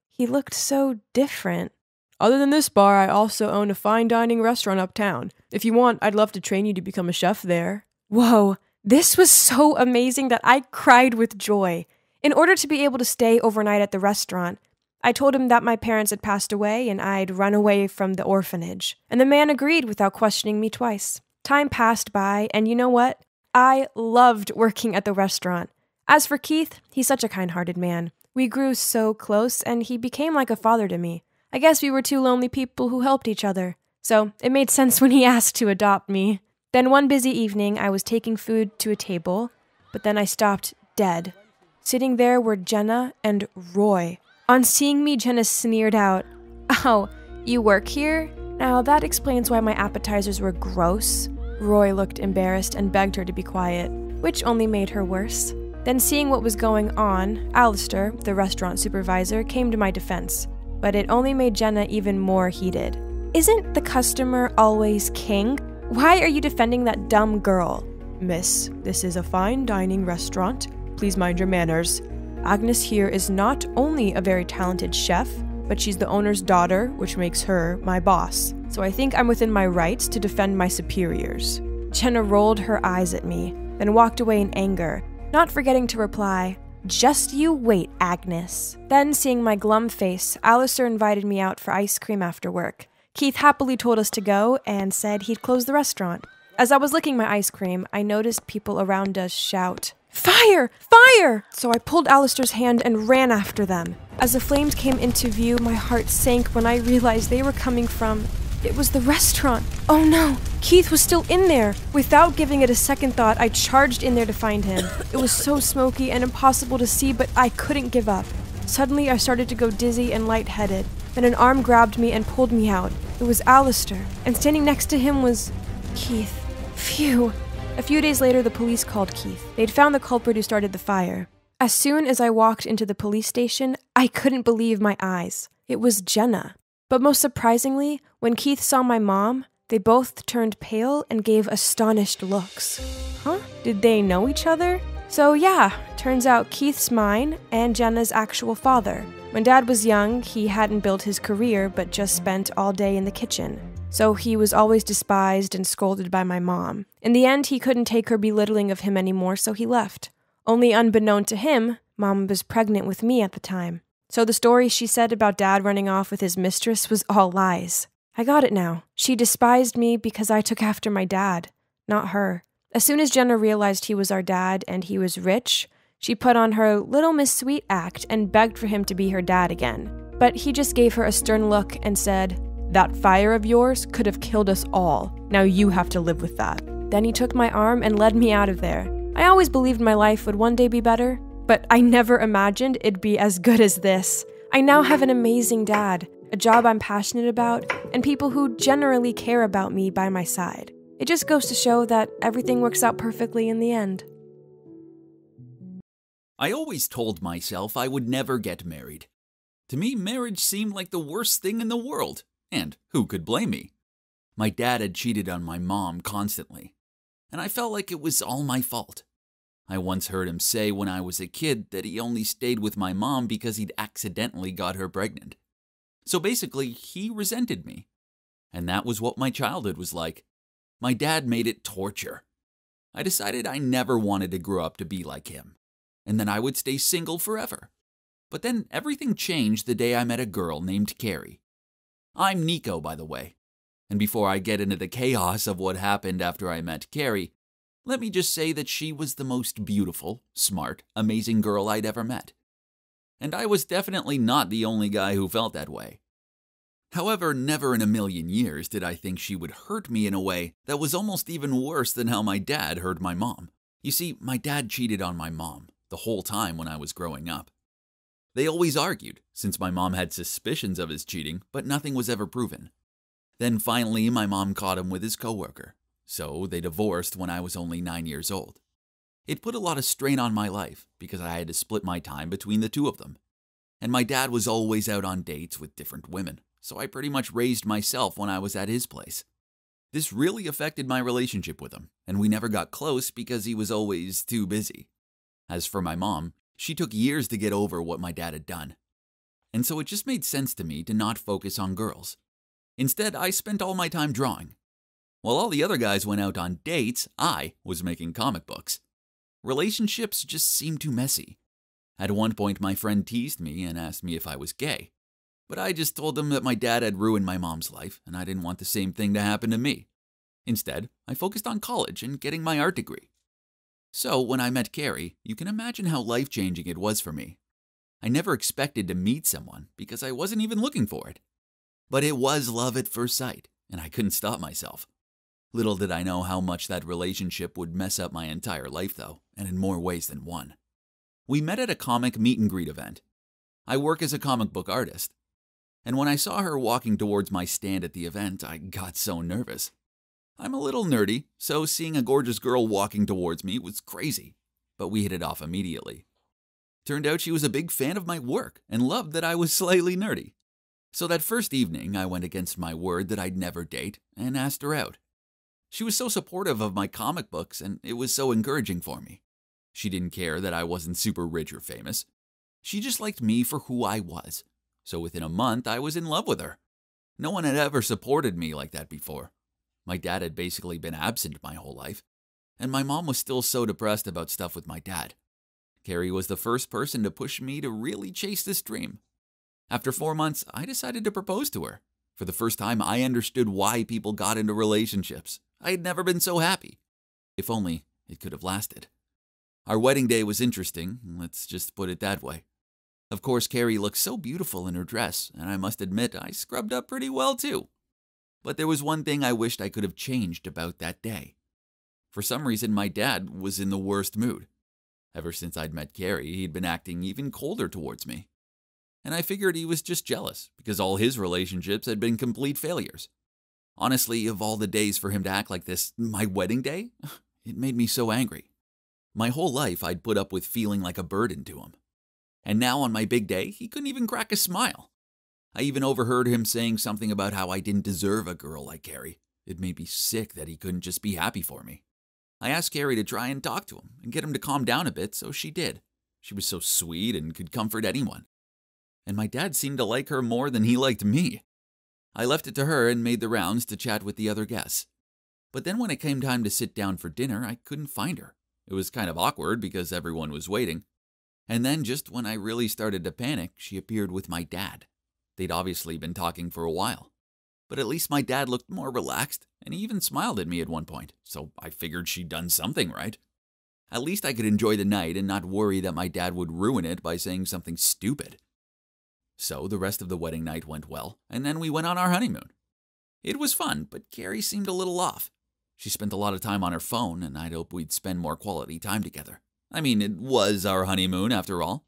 Speaker 5: He looked so different.
Speaker 2: Other than this bar, I also own a fine dining restaurant uptown. If you want, I'd love to train you to become a chef there.
Speaker 5: Whoa, this was so amazing that I cried with joy. In order to be able to stay overnight at the restaurant, I told him that my parents had passed away and I'd run away from the orphanage. And the man agreed without questioning me twice. Time passed by, and you know what? I loved working at the restaurant. As for Keith, he's such a kind-hearted man. We grew so close, and he became like a father to me. I guess we were two lonely people who helped each other. So it made sense when he asked to adopt me. Then one busy evening, I was taking food to a table, but then I stopped dead. Sitting there were Jenna and Roy. On seeing me, Jenna sneered out, "Oh, you work here? Now that explains why my appetizers were gross." Roy looked embarrassed and begged her to be quiet, which only made her worse. Then seeing what was going on, Alistair, the restaurant supervisor, came to my defense, but it only made Jenna even more heated. Isn't the customer always king? Why are you defending that dumb girl? Miss, this is a fine dining restaurant. Please mind your manners. Agnes here is not only a very talented chef, but she's the owner's daughter, which makes her my boss. So I think I'm within my rights to defend my superiors. Jenna rolled her eyes at me, then walked away in anger, not forgetting to reply, "Just you wait, Agnes." Then, seeing my glum face, Alistair invited me out for ice cream after work. Keith happily told us to go and said he'd close the restaurant. As I was licking my ice cream, I noticed people around us shout, "Fire! Fire!" So I pulled Alistair's hand and ran after them. As the flames came into view, my heart sank when I realized they were coming from... It was the restaurant. Oh no, Keith was still in there. Without giving it a second thought, I charged in there to find him. It was so smoky and impossible to see, but I couldn't give up. Suddenly, I started to go dizzy and lightheaded. Then an arm grabbed me and pulled me out. It was Alistair, and standing next to him was Keith. Phew. A few days later, the police called Keith. They'd found the culprit who started the fire. As soon as I walked into the police station, I couldn't believe my eyes. It was Jenna. But most surprisingly, when Keith saw my mom, they both turned pale and gave astonished looks. Huh? Did they know each other? So yeah, turns out Keith's mine and Jenna's actual father. When Dad was young, he hadn't built his career, but just spent all day in the kitchen. So he was always despised and scolded by my mom. In the end, he couldn't take her belittling of him anymore, so he left. Only unbeknown to him, Mom was pregnant with me at the time. So the story she said about Dad running off with his mistress was all lies. I got it now. She despised me because I took after my dad, not her. As soon as Jenna realized he was our dad and he was rich, she put on her Little Miss Sweet act and begged for him to be her dad again. But he just gave her a stern look and said, "That fire of yours could have killed us all. Now you have to live with that." Then he took my arm and led me out of there. I always believed my life would one day be better, but I never imagined it'd be as good as this. I now have an amazing dad, a job I'm passionate about, and people who generally care about me by my side. It just goes to show that everything works out perfectly in the end.
Speaker 4: I always told myself I would never get married. To me, marriage seemed like the worst thing in the world, and who could blame me? My dad had cheated on my mom constantly, and I felt like it was all my fault. I once heard him say when I was a kid that he only stayed with my mom because he'd accidentally got her pregnant. So basically, he resented me. And that was what my childhood was like. My dad made it torture. I decided I never wanted to grow up to be like him, and then I would stay single forever. But then everything changed the day I met a girl named Carrie. I'm Nico, by the way. And before I get into the chaos of what happened after I met Carrie, let me just say that she was the most beautiful, smart, amazing girl I'd ever met. And I was definitely not the only guy who felt that way. However, never in a million years did I think she would hurt me in a way that was almost even worse than how my dad hurt my mom. You see, my dad cheated on my mom the whole time when I was growing up. They always argued, since my mom had suspicions of his cheating, but nothing was ever proven. Then finally, my mom caught him with his coworker. So they divorced when I was only 9 years old. It put a lot of strain on my life because I had to split my time between the two of them. And my dad was always out on dates with different women, so I pretty much raised myself when I was at his place. This really affected my relationship with him, and we never got close because he was always too busy. As for my mom, she took years to get over what my dad had done. And so it just made sense to me to not focus on girls. Instead, I spent all my time drawing. While all the other guys went out on dates, I was making comic books. Relationships just seemed too messy. At one point, my friend teased me and asked me if I was gay. But I just told him that my dad had ruined my mom's life, and I didn't want the same thing to happen to me. Instead, I focused on college and getting my art degree. So, when I met Carrie, you can imagine how life-changing it was for me. I never expected to meet someone because I wasn't even looking for it. But it was love at first sight, and I couldn't stop myself. Little did I know how much that relationship would mess up my entire life, though, and in more ways than one. We met at a comic meet-and-greet event. I work as a comic book artist. And when I saw her walking towards my stand at the event, I got so nervous. I'm a little nerdy, so seeing a gorgeous girl walking towards me was crazy, but we hit it off immediately. Turned out she was a big fan of my work and loved that I was slightly nerdy. So that first evening, I went against my word that I'd never date and asked her out. She was so supportive of my comic books, and it was so encouraging for me. She didn't care that I wasn't super rich or famous. She just liked me for who I was. So within a month, I was in love with her. No one had ever supported me like that before. My dad had basically been absent my whole life, and my mom was still so depressed about stuff with my dad. Carrie was the first person to push me to really chase this dream. After 4 months, I decided to propose to her. For the first time, I understood why people got into relationships. I had never been so happy. If only it could have lasted. Our wedding day was interesting, let's just put it that way. Of course, Carrie looked so beautiful in her dress, and I must admit I scrubbed up pretty well too. But there was one thing I wished I could have changed about that day. For some reason, my dad was in the worst mood. Ever since I'd met Carrie, he'd been acting even colder towards me. And I figured he was just jealous, because all his relationships had been complete failures. Honestly, of all the days for him to act like this, my wedding day, it made me so angry. My whole life I'd put up with feeling like a burden to him. And now on my big day, he couldn't even crack a smile. I even overheard him saying something about how I didn't deserve a girl like Carrie. It made me sick that he couldn't just be happy for me. I asked Carrie to try and talk to him and get him to calm down a bit, so she did. She was so sweet and could comfort anyone. And my dad seemed to like her more than he liked me. I left it to her and made the rounds to chat with the other guests. But then when it came time to sit down for dinner, I couldn't find her. It was kind of awkward because everyone was waiting. And then just when I really started to panic, she appeared with my dad. They'd obviously been talking for a while. But at least my dad looked more relaxed, and he even smiled at me at one point, so I figured she'd done something right. At least I could enjoy the night and not worry that my dad would ruin it by saying something stupid. So the rest of the wedding night went well, and then we went on our honeymoon. It was fun, but Carrie seemed a little off. She spent a lot of time on her phone, and I'd hoped we'd spend more quality time together. I mean, it was our honeymoon after all.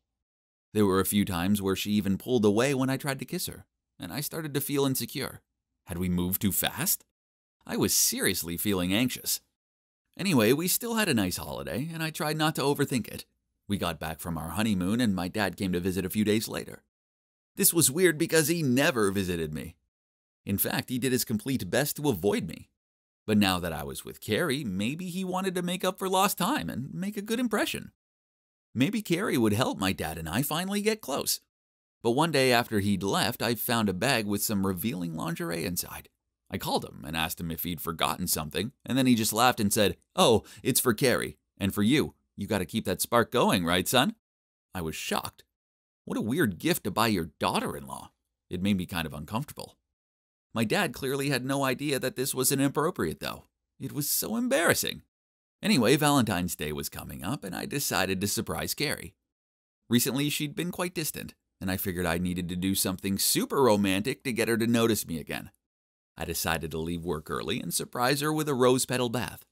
Speaker 4: There were a few times where she even pulled away when I tried to kiss her, and I started to feel insecure. Had we moved too fast? I was seriously feeling anxious. Anyway, we still had a nice holiday, and I tried not to overthink it. We got back from our honeymoon, and my dad came to visit a few days later. This was weird because he never visited me. In fact, he did his complete best to avoid me. But now that I was with Carrie, maybe he wanted to make up for lost time and make a good impression. Maybe Carrie would help my dad and I finally get close. But one day after he'd left, I found a bag with some revealing lingerie inside. I called him and asked him if he'd forgotten something, and then he just laughed and said, "Oh, it's for Carrie, and for you. You gotta keep that spark going, right, son?" I was shocked. What a weird gift to buy your daughter-in-law. It made me kind of uncomfortable. My dad clearly had no idea that this was inappropriate, though. It was so embarrassing. Anyway, Valentine's Day was coming up, and I decided to surprise Carrie. Recently, she'd been quite distant, and I figured I needed to do something super romantic to get her to notice me again. I decided to leave work early and surprise her with a rose petal bath.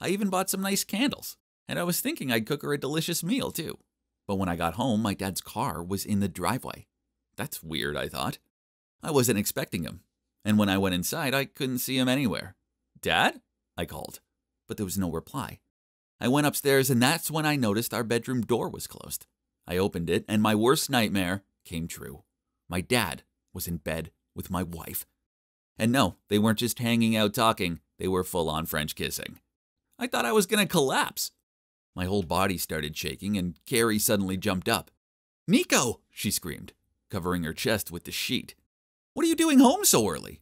Speaker 4: I even bought some nice candles, and I was thinking I'd cook her a delicious meal, too. But when I got home, my dad's car was in the driveway. That's weird, I thought. I wasn't expecting him, and when I went inside, I couldn't see him anywhere. "Dad?" I called, but there was no reply. I went upstairs, and that's when I noticed our bedroom door was closed. I opened it, and my worst nightmare came true. My dad was in bed with my wife. And no, they weren't just hanging out talking, they were full-on French kissing. I thought I was going to collapse. My whole body started shaking, and Carrie suddenly jumped up. "Nico!" she screamed, covering her chest with the sheet. "What are you doing home so early?"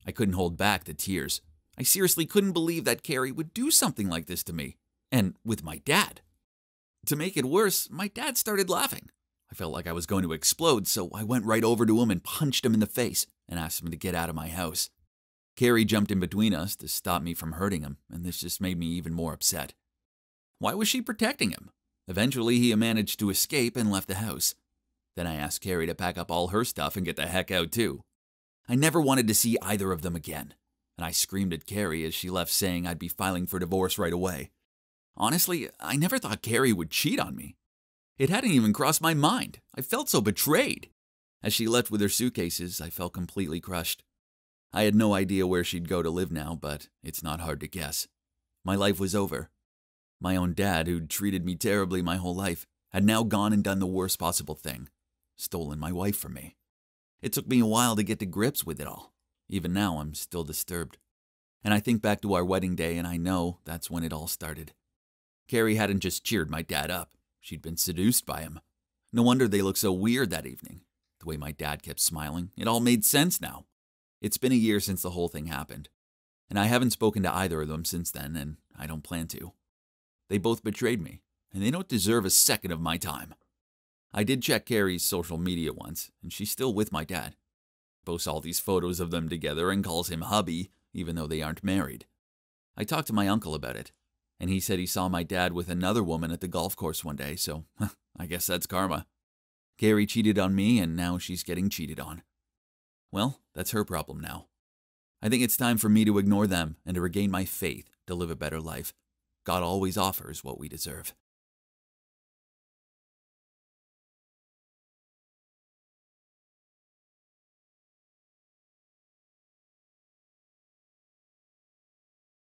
Speaker 4: I couldn't hold back the tears. I seriously couldn't believe that Carrie would do something like this to me, and with my dad. To make it worse, my dad started laughing. I felt like I was going to explode, so I went right over to him and punched him in the face and asked him to get out of my house. Carrie jumped in between us to stop me from hurting him, and this just made me even more upset. Why was she protecting him? Eventually, he managed to escape and left the house. Then I asked Carrie to pack up all her stuff and get the heck out too. I never wanted to see either of them again, and I screamed at Carrie as she left saying I'd be filing for divorce right away. Honestly, I never thought Carrie would cheat on me. It hadn't even crossed my mind. I felt so betrayed. As she left with her suitcases, I felt completely crushed. I had no idea where she'd go to live now, but it's not hard to guess. My life was over. My own dad, who'd treated me terribly my whole life, had now gone and done the worst possible thing. Stolen my wife from me. It took me a while to get to grips with it all. Even now, I'm still disturbed. And I think back to our wedding day, and I know that's when it all started. Carrie hadn't just cheered my dad up. She'd been seduced by him. No wonder they looked so weird that evening. The way my dad kept smiling, it all made sense now. It's been a year since the whole thing happened. And I haven't spoken to either of them since then, and I don't plan to. They both betrayed me, and they don't deserve a second of my time. I did check Carrie's social media once, and she's still with my dad. Posts all these photos of them together and calls him hubby, even though they aren't married. I talked to my uncle about it, and he said he saw my dad with another woman at the golf course one day, so I guess that's karma. Carrie cheated on me, and now she's getting cheated on. Well, that's her problem now. I think it's time for me to ignore them and to regain my faith to live a better life. God always offers what we deserve.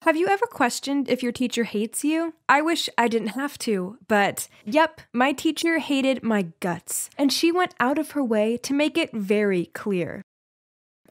Speaker 3: Have you ever questioned if your teacher hates you? I wish I didn't have to, but yep, my teacher hated my guts, and she went out of her way to make it very clear.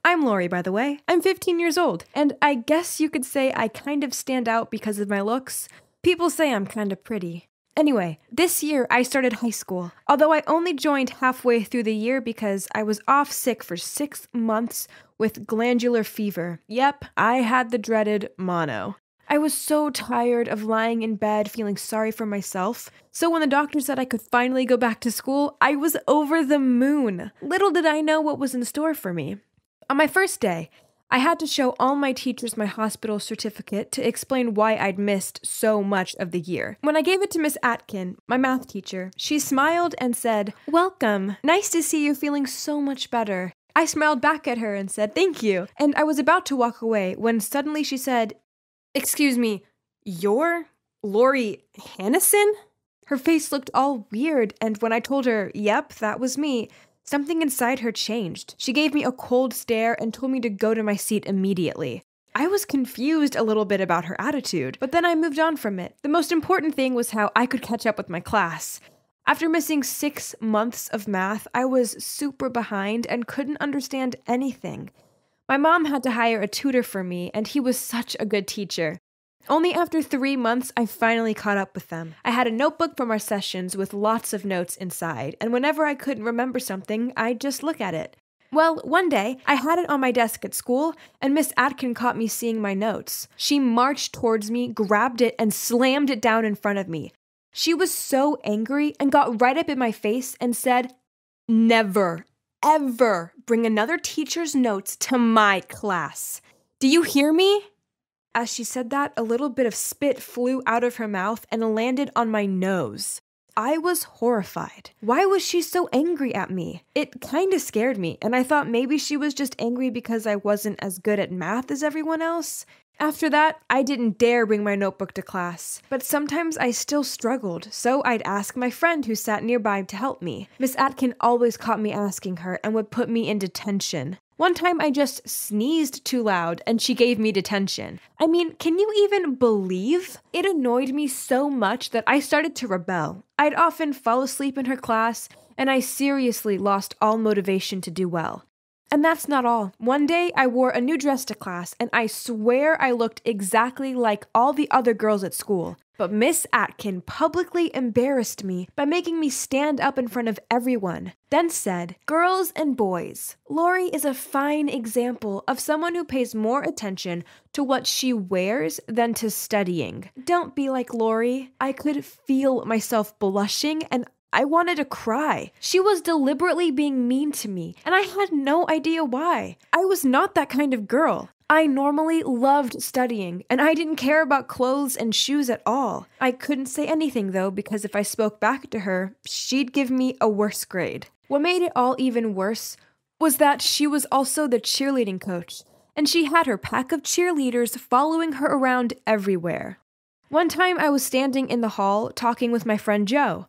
Speaker 3: I'm Lori, by the way. I'm 15 years old, and I guess you could say I kind of stand out because of my looks. People say I'm kind of pretty. Anyway, this year I started high school, although I only joined halfway through the year because I was off sick for 6 months with glandular fever. Yep, I had the dreaded mono. I was so tired of lying in bed feeling sorry for myself, so when the doctor said I could finally go back to school, I was over the moon. Little did I know what was in store for me. On my first day, I had to show all my teachers my hospital certificate to explain why I'd missed so much of the year. When I gave it to Miss Atkin, my math teacher, she smiled and said, "Welcome. Nice to see you feeling so much better." I smiled back at her and said, "Thank you." And I was about to walk away when suddenly she said, "Excuse me, you're Lori Hannison?" Her face looked all weird, and when I told her, yep, that was me, something inside her changed. She gave me a cold stare and told me to go to my seat immediately. I was confused a little bit about her attitude, but then I moved on from it. The most important thing was how I could catch up with my class. After missing 6 months of math, I was super behind and couldn't understand anything. My mom had to hire a tutor for me, and he was such a good teacher. Only after 3 months, I finally caught up with them. I had a notebook from our sessions with lots of notes inside, and whenever I couldn't remember something, I'd just look at it. Well, one day, I had it on my desk at school, and Miss Atkin caught me seeing my notes. She marched towards me, grabbed it, and slammed it down in front of me. She was so angry and got right up in my face and said, "Never, ever bring another teacher's notes to my class. Do you hear me?" As she said that, a little bit of spit flew out of her mouth and landed on my nose. I was horrified. Why was she so angry at me? It kinda scared me, and I thought maybe she was just angry because I wasn't as good at math as everyone else. After that, I didn't dare bring my notebook to class, but sometimes I still struggled, so I'd ask my friend who sat nearby to help me. Miss Atkin always caught me asking her and would put me in detention. One time I just sneezed too loud and she gave me detention. I mean, can you even believe? It annoyed me so much that I started to rebel. I'd often fall asleep in her class, and I seriously lost all motivation to do well. And that's not all. One day, I wore a new dress to class, and I swear I looked exactly like all the other girls at school. But Miss Atkin publicly embarrassed me by making me stand up in front of everyone, then said, "Girls and boys, Lori is a fine example of someone who pays more attention to what she wears than to studying. Don't be like Lori." I could feel myself blushing, and I wanted to cry. She was deliberately being mean to me, and I had no idea why. I was not that kind of girl. I normally loved studying, and I didn't care about clothes and shoes at all. I couldn't say anything, though, because if I spoke back to her, she'd give me a worse grade. What made it all even worse was that she was also the cheerleading coach, and she had her pack of cheerleaders following her around everywhere. One time I was standing in the hall talking with my friend Joe.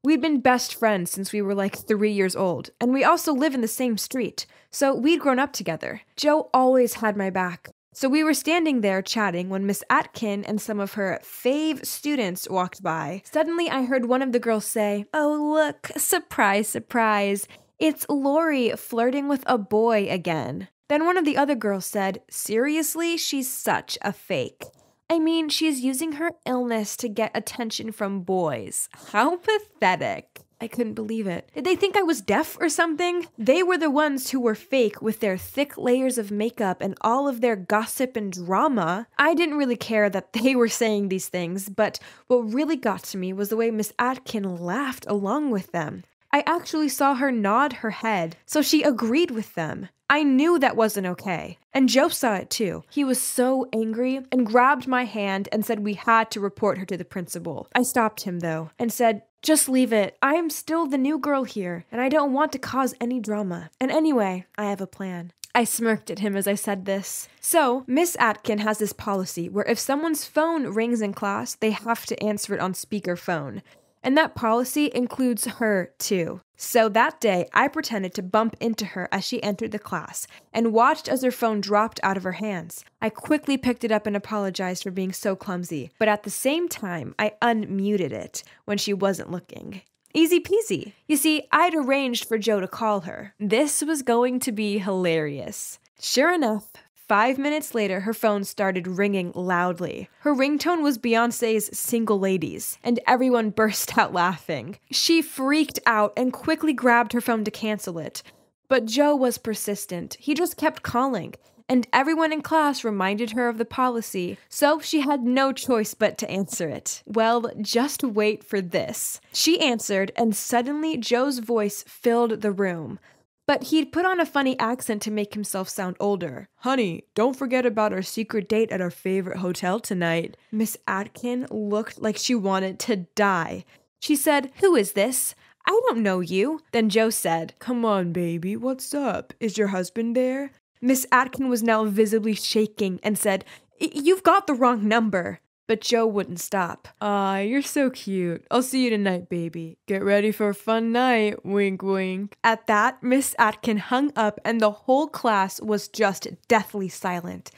Speaker 3: We'd been best friends since we were like 3 years old, and we also live in the same street, so we'd grown up together. Joe always had my back. So we were standing there chatting when Miss Atkin and some of her fave students walked by. Suddenly I heard one of the girls say, "Oh look, surprise, surprise.
Speaker 5: It's Lori flirting with a boy again. Then one of the other girls said, seriously, she's such a fake. I mean, she's using her illness to get attention from boys. How pathetic. I couldn't believe it. Did they think I was deaf or something? They were the ones who were fake with their thick layers of makeup and all of their gossip and drama. I didn't really care that they were saying these things, but what really got to me was the way Miss Atkin laughed along with them. I actually saw her nod her head, so she agreed with them. I knew that wasn't okay. And Joe saw it too. He was so angry and grabbed my hand and said we had to report her to the principal. I stopped him though and said, just leave it. I am still the new girl here and I don't want to cause any drama. And anyway, I have a plan. I smirked at him as I said this. So, Miss Atkin has this policy where if someone's phone rings in class, they have to answer it on speakerphone. And that policy includes her, too. So that day, I pretended to bump into her as she entered the class and watched as her phone dropped out of her hands. I quickly picked it up and apologized for being so clumsy, but at the same time, I unmuted it when she wasn't looking. Easy peasy. You see, I'd arranged for Joe to call her. This was going to be hilarious. Sure enough, 5 minutes later, her phone started ringing loudly. Her ringtone was Beyoncé's Single Ladies, and everyone burst out laughing. She freaked out and quickly grabbed her phone to cancel it. But Joe was persistent. He just kept calling, and everyone in class reminded her of the policy, so she had no choice but to answer it. Well, just wait for this. She answered, and suddenly Joe's voice filled the room. But he'd put on a funny accent to make himself sound older. Honey, don't forget about our secret date at our favorite hotel tonight. Miss Atkin looked like she wanted to die. She said, who is this? I don't know you. Then Joe said, come on, baby, what's up? Is your husband there? Miss Atkin was now visibly shaking and said, you've got the wrong number. But Joe wouldn't stop. You're so cute. I'll see you tonight, baby. Get ready for a fun night. Wink, wink. At that, Miss Atkin hung up and the whole class was just deathly silent.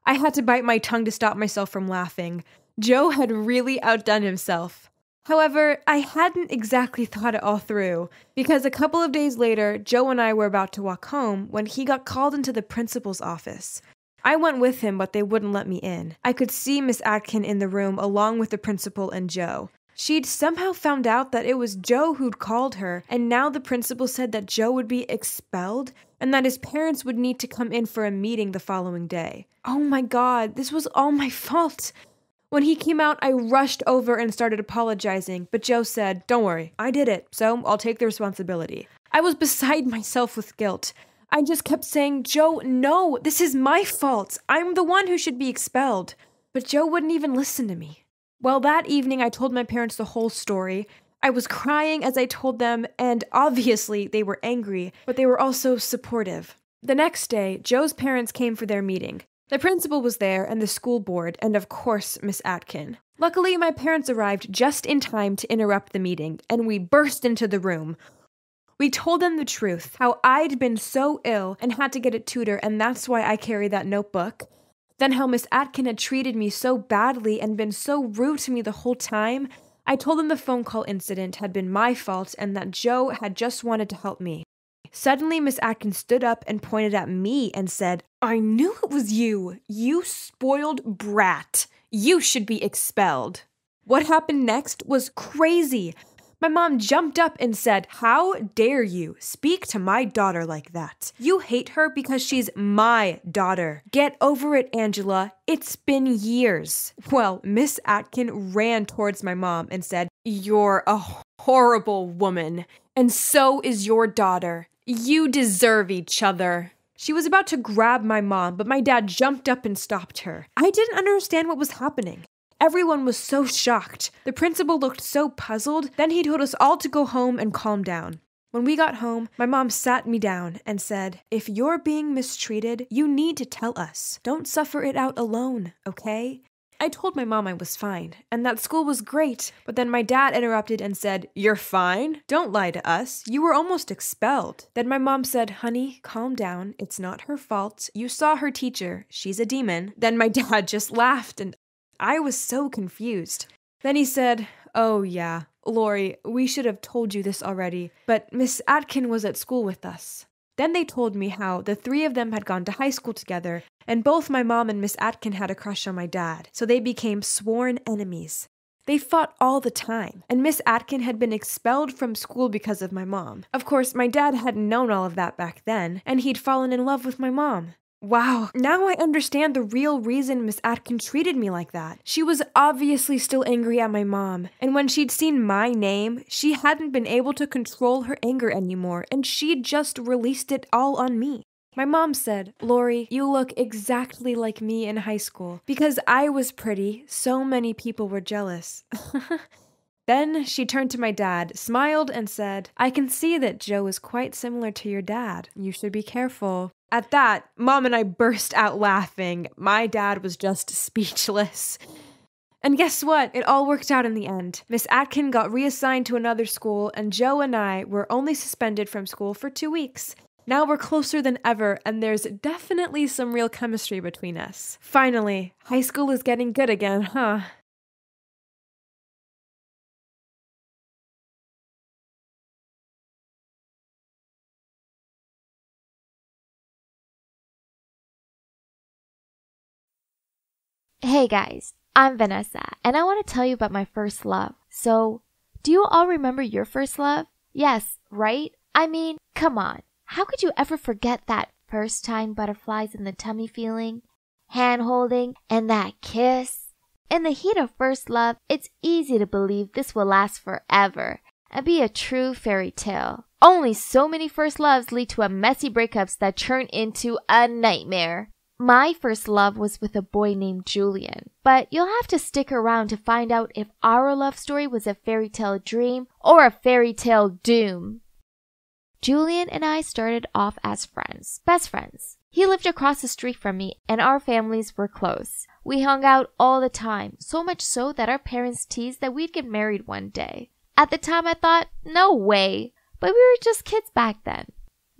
Speaker 5: I had to bite my tongue to stop myself from laughing. Joe had really outdone himself. However, I hadn't exactly thought it all through, because a couple of days later, Joe and I were about to walk home when he got called into the principal's office. I went with him, but they wouldn't let me in. I could see Miss Atkin in the room along with the principal and Joe. She'd somehow found out that it was Joe who'd called her, and now the principal said that Joe would be expelled and that his parents would need to come in for a meeting the following day. Oh my God, this was all my fault. When he came out, I rushed over and started apologizing, but Joe said, don't worry, I did it, so I'll take the responsibility. I was beside myself with guilt. I just kept saying, Joe, no, this is my fault. I'm the one who should be expelled. But Joe wouldn't even listen to me. Well, that evening I told my parents the whole story. I was crying as I told them, and obviously they were angry, but they were also supportive. The next day, Joe's parents came for their meeting. The principal was there, and the school board, and of course, Miss Atkin. Luckily, my parents arrived just in time to interrupt the meeting, and we burst into the room. We told them the truth, how I'd been so ill and had to get a tutor, and that's why I carried that notebook. Then how Miss Atkin had treated me so badly and been so rude to me the whole time. I told them the phone call incident had been my fault and that Joe had just wanted to help me. Suddenly, Miss Atkin stood up and pointed at me and said, I knew it was you. You spoiled brat. You should be expelled. What happened next was crazy. My mom jumped up and said, how dare you speak to my daughter like that? You hate her because she's my daughter. Get over it, Angela. It's been years. Well, Miss Atkin ran towards my mom and said, you're a horrible woman, and so is your daughter. You deserve each other. She was about to grab my mom, but my dad jumped up and stopped her. I didn't understand what was happening. Everyone was so shocked. The principal looked so puzzled. Then he told us all to go home and calm down. When we got home, my mom sat me down and said, if you're being mistreated, you need to tell us. Don't suffer it out alone, okay? I told my mom I was fine, and that school was great, but then my dad interrupted and said, you're fine? Don't lie to us. You were almost expelled. Then my mom said, honey, calm down. It's not her fault. You saw her teacher. She's a demon. Then my dad just laughed, and I was so confused. Then he said, oh yeah,
Speaker 3: Lori, we should have told you this already, but Miss Atkin was at school with us. Then they told me how the three of them had gone to high school together, and both my mom and Miss Atkin had a crush on my dad, so they became sworn enemies. They fought all the time, and Miss Atkin had been expelled from school because of my mom. Of course, my dad hadn't known all of that back then, and he'd fallen in love with my mom. Wow, now I understand the real reason Miss Atkin treated me like that. She was obviously still angry at my mom, and when she'd seen my name, she hadn't been able to control her anger anymore, and she'd just released it all on me. My mom said, "Lori, you look exactly like me in high school. Because I was pretty, so many people were jealous." Then she turned to my dad, smiled, and said, "I can see that Joe is quite similar to your dad. You should be careful." At that, Mom and I burst out laughing. My dad was just speechless. And guess what? It all worked out in the end. Miss Atkin got reassigned to another school, and Joe and I were only suspended from school for 2 weeks. Now we're closer than ever, and there's definitely some real chemistry between us. Finally, high school is getting good again, huh?
Speaker 6: Hey guys, I'm Vanessa, and I want to tell you about my first love. So, do you all remember your first love? Yes, right? I mean, come on. How could you ever forget that first time butterflies in the tummy feeling, hand holding, and that kiss? In the heat of first love, it's easy to believe this will last forever and be a true fairy tale. Only so many first loves lead to a messy breakups that turn into a nightmare. My first love was with a boy named Julian, but you'll have to stick around to find out if our love story was a fairy tale dream or a fairy tale doom. Julian and I started off as friends, best friends. He lived across the street from me, and our families were close. We hung out all the time, so much so that our parents teased that we'd get married one day. At the time, I thought, no way, but we were just kids back then.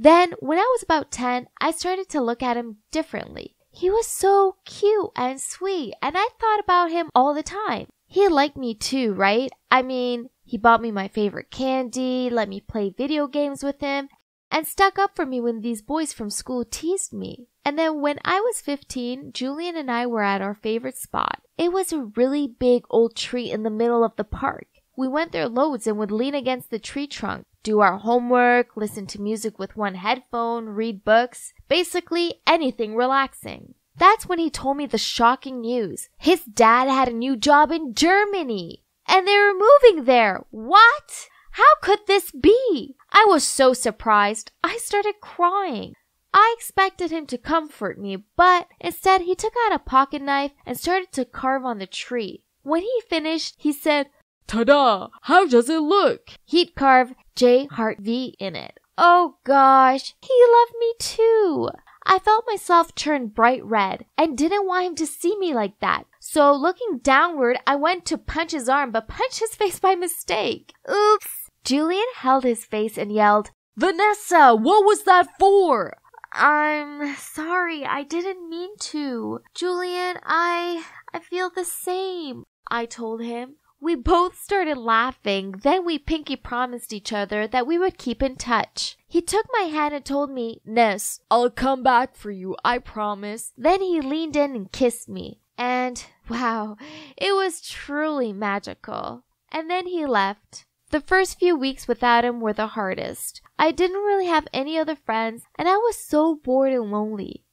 Speaker 6: Then, when I was about 10, I started to look at him differently. He was so cute and sweet, and I thought about him all the time. He liked me too, right? I mean, he bought me my favorite candy, let me play video games with him, and stuck up for me when these boys from school teased me. And then when I was 15, Julian and I were at our favorite spot. It was a really big old tree in the middle of the park. We went there loads and would lean against the tree trunk, do our homework, listen to music with one headphone, read books, basically anything relaxing. That's when he told me the shocking news. His dad had a new job in Germany, and they were moving there. What? How could this be? I was so surprised. I started crying. I expected him to comfort me, but instead he took out a pocket knife and started to carve on the tree. When he finished, he said, "Ta-da! How does it look?" He'd carved J Heart V in it. Oh gosh, he loved me too. I felt myself turn bright red and didn't want him to see me like that. So looking downward, I went to punch his arm but punched his face by mistake. Oops. Julian held his face and yelled, "Vanessa, what was that for?" I'm sorry, I didn't mean to. Julian, I feel the same, I told him. We both started laughing, then we pinky promised each other that we would keep in touch. He took my hand and told me, "Ness, I'll come back for you, I promise." Then he leaned in and kissed me. And wow, it was truly magical. And then he left. The first few weeks without him were the hardest. I didn't really have any other friends, and I was so bored and lonely.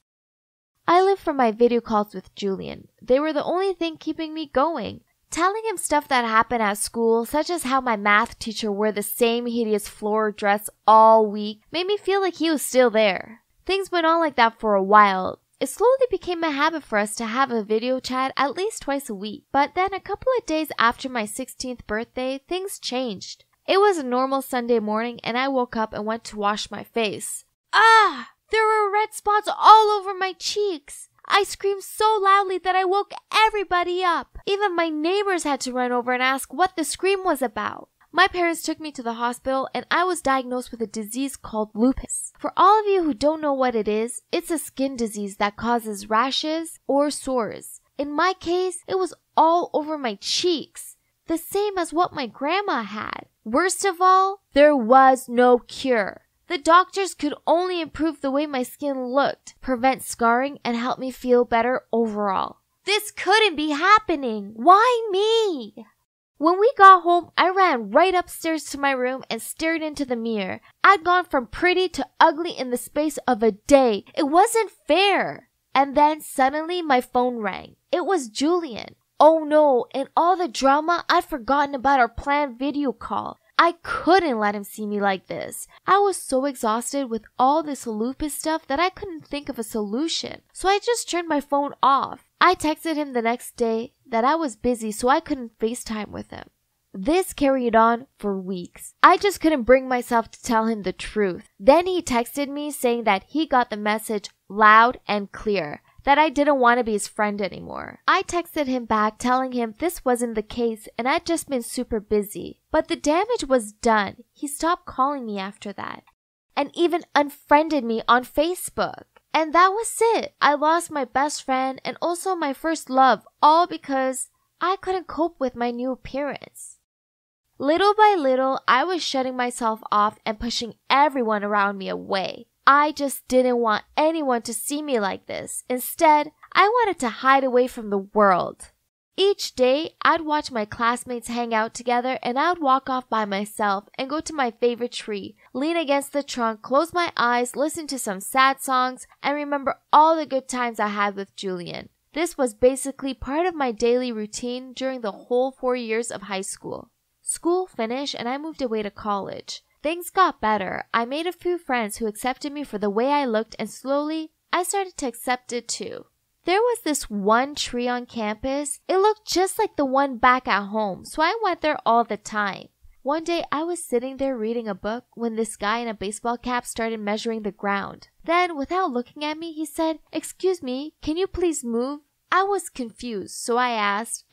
Speaker 6: I lived for my video calls with Julian. They were the only thing keeping me going. Telling him stuff that happened at school, such as how my math teacher wore the same hideous floral dress all week, made me feel like he was still there. Things went on like that for a while. It slowly became a habit for us to have a video chat at least twice a week. But then a couple of days after my 16th birthday, things changed. It was a normal Sunday morning and I woke up and went to wash my face. Ah! There were red spots all over my cheeks. I screamed so loudly that I woke everybody up. Even my neighbors had to run over and ask what the scream was about. My parents took me to the hospital and I was diagnosed with a disease called lupus. For all of you who don't know what it is, it's a skin disease that causes rashes or sores. In my case, it was all over my cheeks. the same as what my grandma had. Worst of all, there was no cure. The doctors could only improve the way my skin looked, prevent scarring, and help me feel better overall. This couldn't be happening. Why me? When we got home, I ran right upstairs to my room and stared into the mirror. I'd gone from pretty to ugly in the space of a day. It wasn't fair. And then suddenly my phone rang. It was Julian. Oh no, in all the drama, I'd forgotten about our planned video call. I couldn't let him see me like this. I was so exhausted with all this lupus stuff that I couldn't think of a solution. So I just turned my phone off. I texted him the next day that I was busy so I couldn't FaceTime with him. This carried on for weeks. I just couldn't bring myself to tell him the truth. Then he texted me saying that he got the message loud and clear, that I didn't want to be his friend anymore. I texted him back telling him this wasn't the case and I'd just been super busy. But the damage was done. He stopped calling me after that and even unfriended me on Facebook. And that was it. I lost my best friend and also my first love, all because I couldn't cope with my new appearance. Little by little, I was shutting myself off and pushing everyone around me away. I just didn't want anyone to see me like this. Instead, I wanted to hide away from the world. Each day, I'd watch my classmates hang out together and I'd walk off by myself and go to my favorite tree, lean against the trunk, close my eyes, listen to some sad songs, and remember all the good times I had with Julian. This was basically part of my daily routine during the whole 4 years of high school. School finished and I moved away to college. Things got better. I made a few friends who accepted me for the way I looked and slowly, I started to accept it too. There was this one tree on campus. It looked just like the one back at home, so I went there all the time. One day, I was sitting there reading a book when this guy in a baseball cap started measuring the ground. Then, without looking at me, he said, "Excuse me, can you please move?" I was confused, so I asked,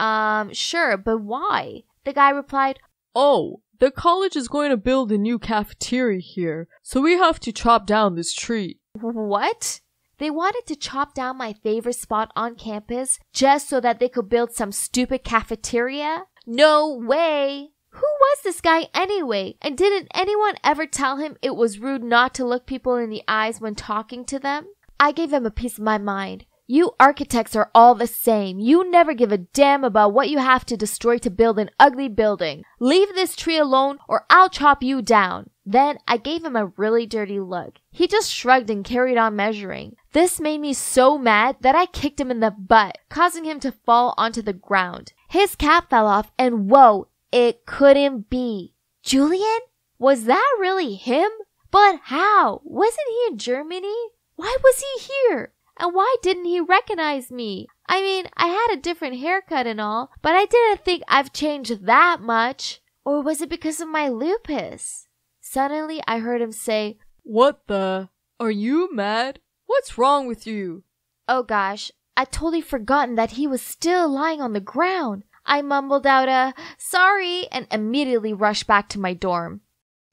Speaker 6: sure, but why? The guy replied,
Speaker 2: "Oh, the college is going to build a new cafeteria here, so we have to chop down this tree."
Speaker 6: What? They wanted to chop down my favorite spot on campus just so that they could build some stupid cafeteria? No way! Who was this guy anyway? And didn't anyone ever tell him it was rude not to look people in the eyes when talking to them? I gave him a piece of my mind. You architects are all the same. You never give a damn about what you have to destroy to build an ugly building. Leave this tree alone or I'll chop you down. Then I gave him a really dirty look. He just shrugged and carried on measuring. This made me so mad that I kicked him in the butt, causing him to fall onto the ground. His cap fell off and whoa, it couldn't be. Julian? Was that really him? But how? Wasn't he in Germany? Why was he here? And why didn't he recognize me? I mean, I had a different haircut and all, but I didn't think I've changed that much. Or was it because of my lupus? Suddenly, I heard him say,
Speaker 2: "What the? Are you mad? What's wrong with you?"
Speaker 6: Oh gosh, I'd totally forgotten that he was still lying on the ground. I mumbled out sorry and immediately rushed back to my dorm.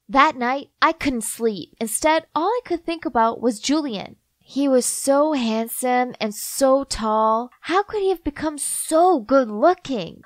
Speaker 6: That night, I couldn't sleep. Instead, all I could think about was Julian. He was so handsome and so tall. How could he have become so good looking?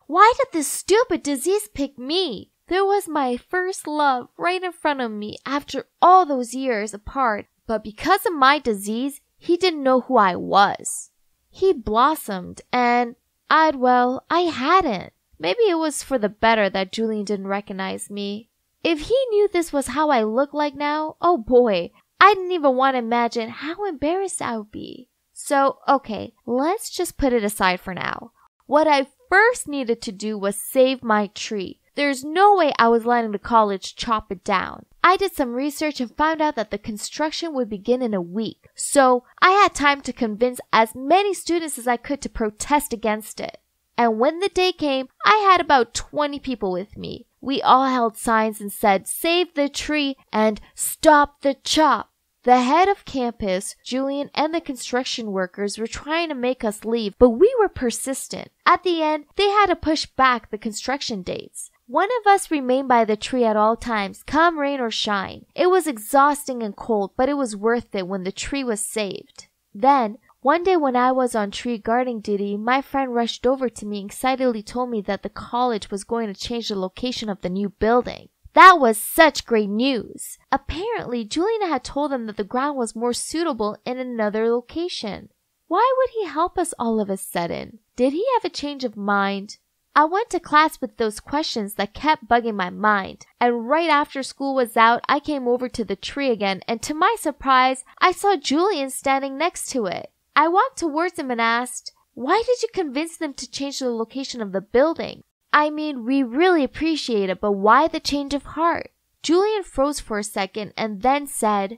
Speaker 6: Why did this stupid disease pick me? There was my first love right in front of me after all those years apart. But because of my disease, he didn't know who I was. He blossomed and I hadn't. Maybe it was for the better that Julian didn't recognize me. If he knew this was how I look like now, oh boy, I didn't even want to imagine how embarrassed I would be. So, okay, let's just put it aside for now. What I first needed to do was save my tree. There's no way I was letting the college chop it down. I did some research and found out that the construction would begin in a week. So I had time to convince as many students as I could to protest against it. And when the day came, I had about 20 people with me. We all held signs and said, "Save the tree" and "Stop the chop." The head of campus, Julian, and the construction workers were trying to make us leave, but we were persistent. At the end, they had to push back the construction dates. One of us remained by the tree at all times, come rain or shine. It was exhausting and cold, but it was worth it when the tree was saved. Then, One day when I was on tree guarding duty, my friend rushed over to me and excitedly told me that the college was going to change the location of the new building. That was such great news. Apparently, Julian had told them that the ground was more suitable in another location. Why would he help us all of a sudden? Did he have a change of mind? I went to class with those questions that kept bugging my mind, and right after school was out, I came over to the tree again, and to my surprise, I saw Julian standing next to it. I walked towards him and asked, "Why did you convince them to change the location of the building? I mean, we really appreciate it, but why the change of heart?" Julian froze for a second and then said,